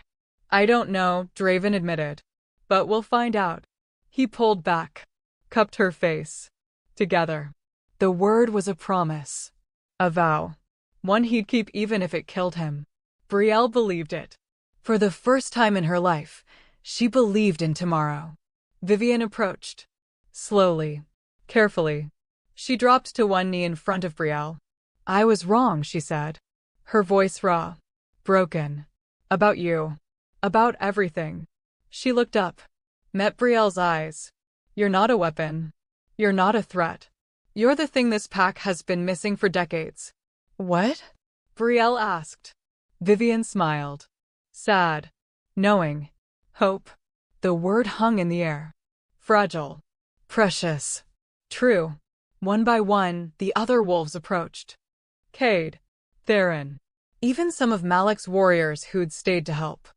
"I don't know," Draven admitted. "But we'll find out." He pulled back, cupped her face. Together. The word was a promise. A vow. One he'd keep even if it killed him. Brielle believed it. For the first time in her life, she believed in tomorrow. Vivian approached. Slowly. Carefully. She dropped to one knee in front of Brielle. "I was wrong," she said. Her voice raw. Broken. "About you. About everything." She looked up. Met Brielle's eyes. "You're not a weapon. You're not a threat. You're the thing this pack has been missing for decades." "What?" Brielle asked. Vivian smiled. Sad. Knowing. Hope. The word hung in the air. Fragile. Precious. True. One by one, the other wolves approached. Cade. Theron. Even some of Malek's warriors who'd stayed to help.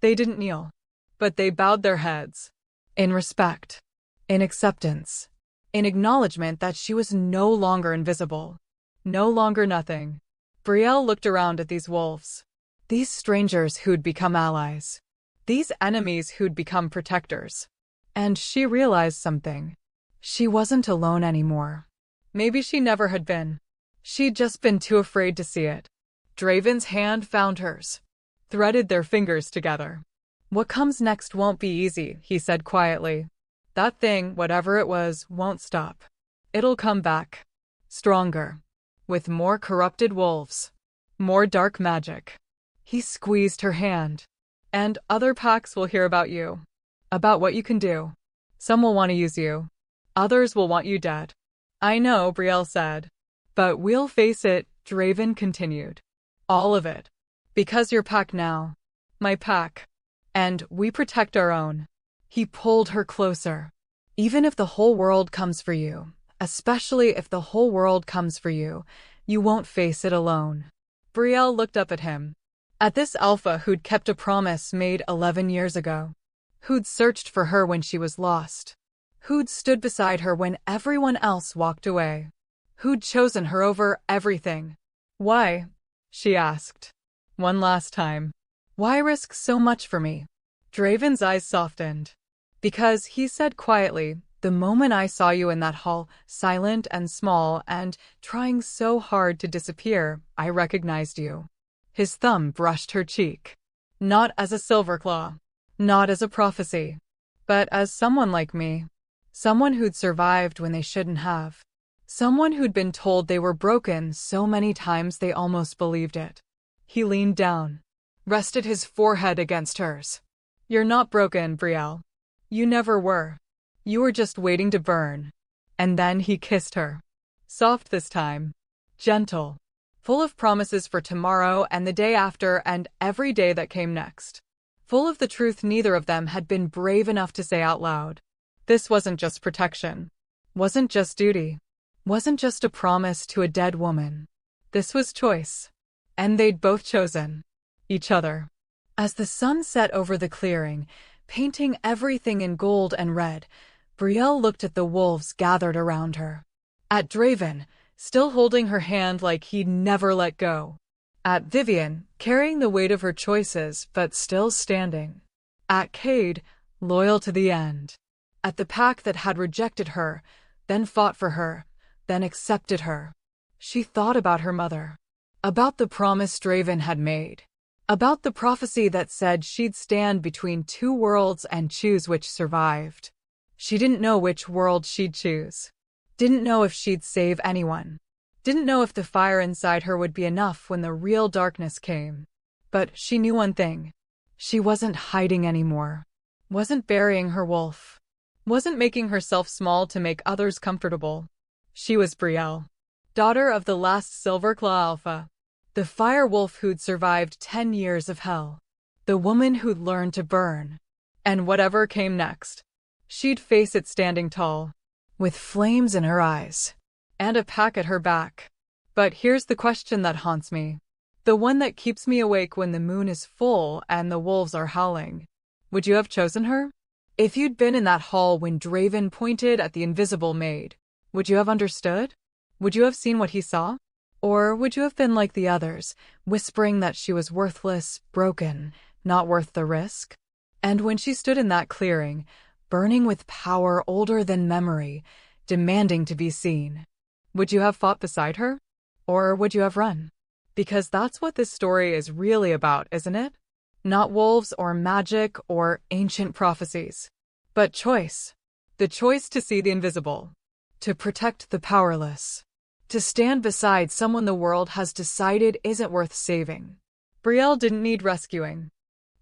They didn't kneel. But they bowed their heads. In respect. In acceptance. In acknowledgement that she was no longer invisible. No longer nothing. Brielle looked around at these wolves. These strangers who'd become allies. These enemies who'd become protectors. And she realized something. She wasn't alone anymore. Maybe she never had been. She'd just been too afraid to see it. Draven's hand found hers. Threaded their fingers together. "What comes next won't be easy," he said quietly. "That thing, whatever it was, won't stop. It'll come back. Stronger. With more corrupted wolves. More dark magic." He squeezed her hand. "And other packs will hear about you. About what you can do. Some will want to use you. Others will want you dead." "I know," Brielle said. "But we'll face it," Draven continued. "All of it. Because your pack now. My pack. And we protect our own." He pulled her closer. "Even if the whole world comes for you, especially if the whole world comes for you, you won't face it alone." Brielle looked up at him. At this alpha who'd kept a promise made 11 years ago. Who'd searched for her when she was lost. Who'd stood beside her when everyone else walked away. Who'd chosen her over everything. "Why?" she asked. One last time. "Why risk so much for me?" Draven's eyes softened. "Because," he said quietly, "the moment I saw you in that hall, silent and small and trying so hard to disappear, I recognized you." His thumb brushed her cheek. "Not as a Silverclaw. Not as a prophecy. But as someone like me. Someone who'd survived when they shouldn't have. Someone who'd been told they were broken so many times they almost believed it." He leaned down. Rested his forehead against hers. "You're not broken, Brielle. You never were. You were just waiting to burn." And then he kissed her. Soft this time. Gentle. Full of promises for tomorrow and the day after and every day that came next. Full of the truth neither of them had been brave enough to say out loud. This wasn't just protection. Wasn't just duty. Wasn't just a promise to a dead woman. This was choice. And they'd both chosen. Each other. As the sun set over the clearing, painting everything in gold and red, Brielle looked at the wolves gathered around her. At Draven, still holding her hand like he'd never let go. At Vivian, carrying the weight of her choices but still standing. At Cade, loyal to the end. At the pack that had rejected her, then fought for her, then accepted her. She thought about her mother. About the promise Draven had made. About the prophecy that said she'd stand between two worlds and choose which survived. She didn't know which world she'd choose. Didn't know if she'd save anyone. Didn't know if the fire inside her would be enough when the real darkness came. But she knew one thing. She wasn't hiding anymore. Wasn't burying her wolf. Wasn't making herself small to make others comfortable. She was Brielle, daughter of the last Silverclaw Alpha. The fire wolf who'd survived 10 years of hell. The woman who'd learned to burn. And whatever came next, she'd face it standing tall, with flames in her eyes, and a pack at her back. But here's the question that haunts me. The one that keeps me awake when the moon is full and the wolves are howling. Would you have chosen her? If you'd been in that hall when Draven pointed at the invisible Maid, would you have understood? Would you have seen what he saw? Or would you have been like the others, whispering that she was worthless, broken, not worth the risk? And when she stood in that clearing, burning with power older than memory, demanding to be seen, would you have fought beside her? Or would you have run? Because that's what this story is really about, isn't it? Not wolves or magic or ancient prophecies, but choice. The choice to see the invisible, to protect the powerless, to stand beside someone the world has decided isn't worth saving. Brielle didn't need rescuing.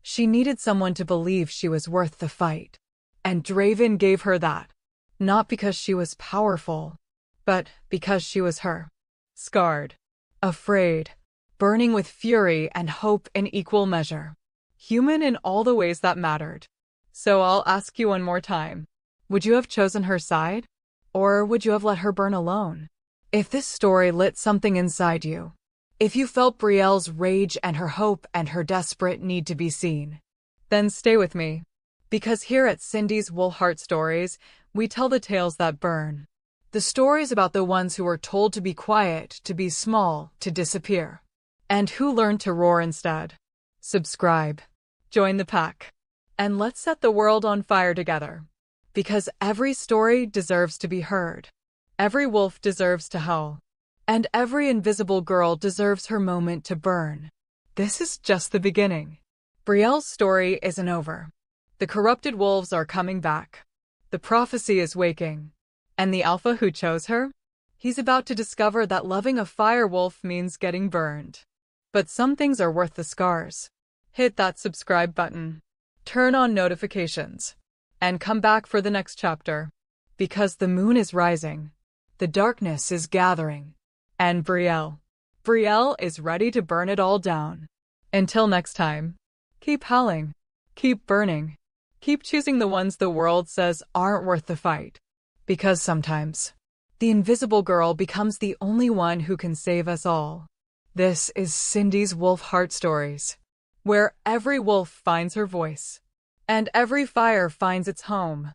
She needed someone to believe she was worth the fight. And Draven gave her that. Not because she was powerful, but because she was her. Scarred, afraid, burning with fury and hope in equal measure. Human in all the ways that mattered. So I'll ask you one more time. Would you have chosen her side? Or would you have let her burn alone? If this story lit something inside you, if you felt Brielle's rage and her hope and her desperate need to be seen, then stay with me. Because here at Cindy's Wolfheart Stories, we tell the tales that burn. The stories about the ones who were told to be quiet, to be small, to disappear. And who learned to roar instead. Subscribe. Join the pack. And let's set the world on fire together. Because every story deserves to be heard. Every wolf deserves to howl. And every invisible girl deserves her moment to burn. This is just the beginning. Brielle's story isn't over. The corrupted wolves are coming back. The prophecy is waking. And the alpha who chose her? He's about to discover that loving a fire wolf means getting burned. But some things are worth the scars. Hit that subscribe button. Turn on notifications. And come back for the next chapter. Because the moon is rising. The darkness is gathering. And Brielle is ready to burn it all down. Until next time, keep howling, keep burning, keep choosing the ones the world says aren't worth the fight. Because sometimes, the invisible girl becomes the only one who can save us all. This is Cindy's Wolfheart Stories, where every wolf finds her voice, and every fire finds its home.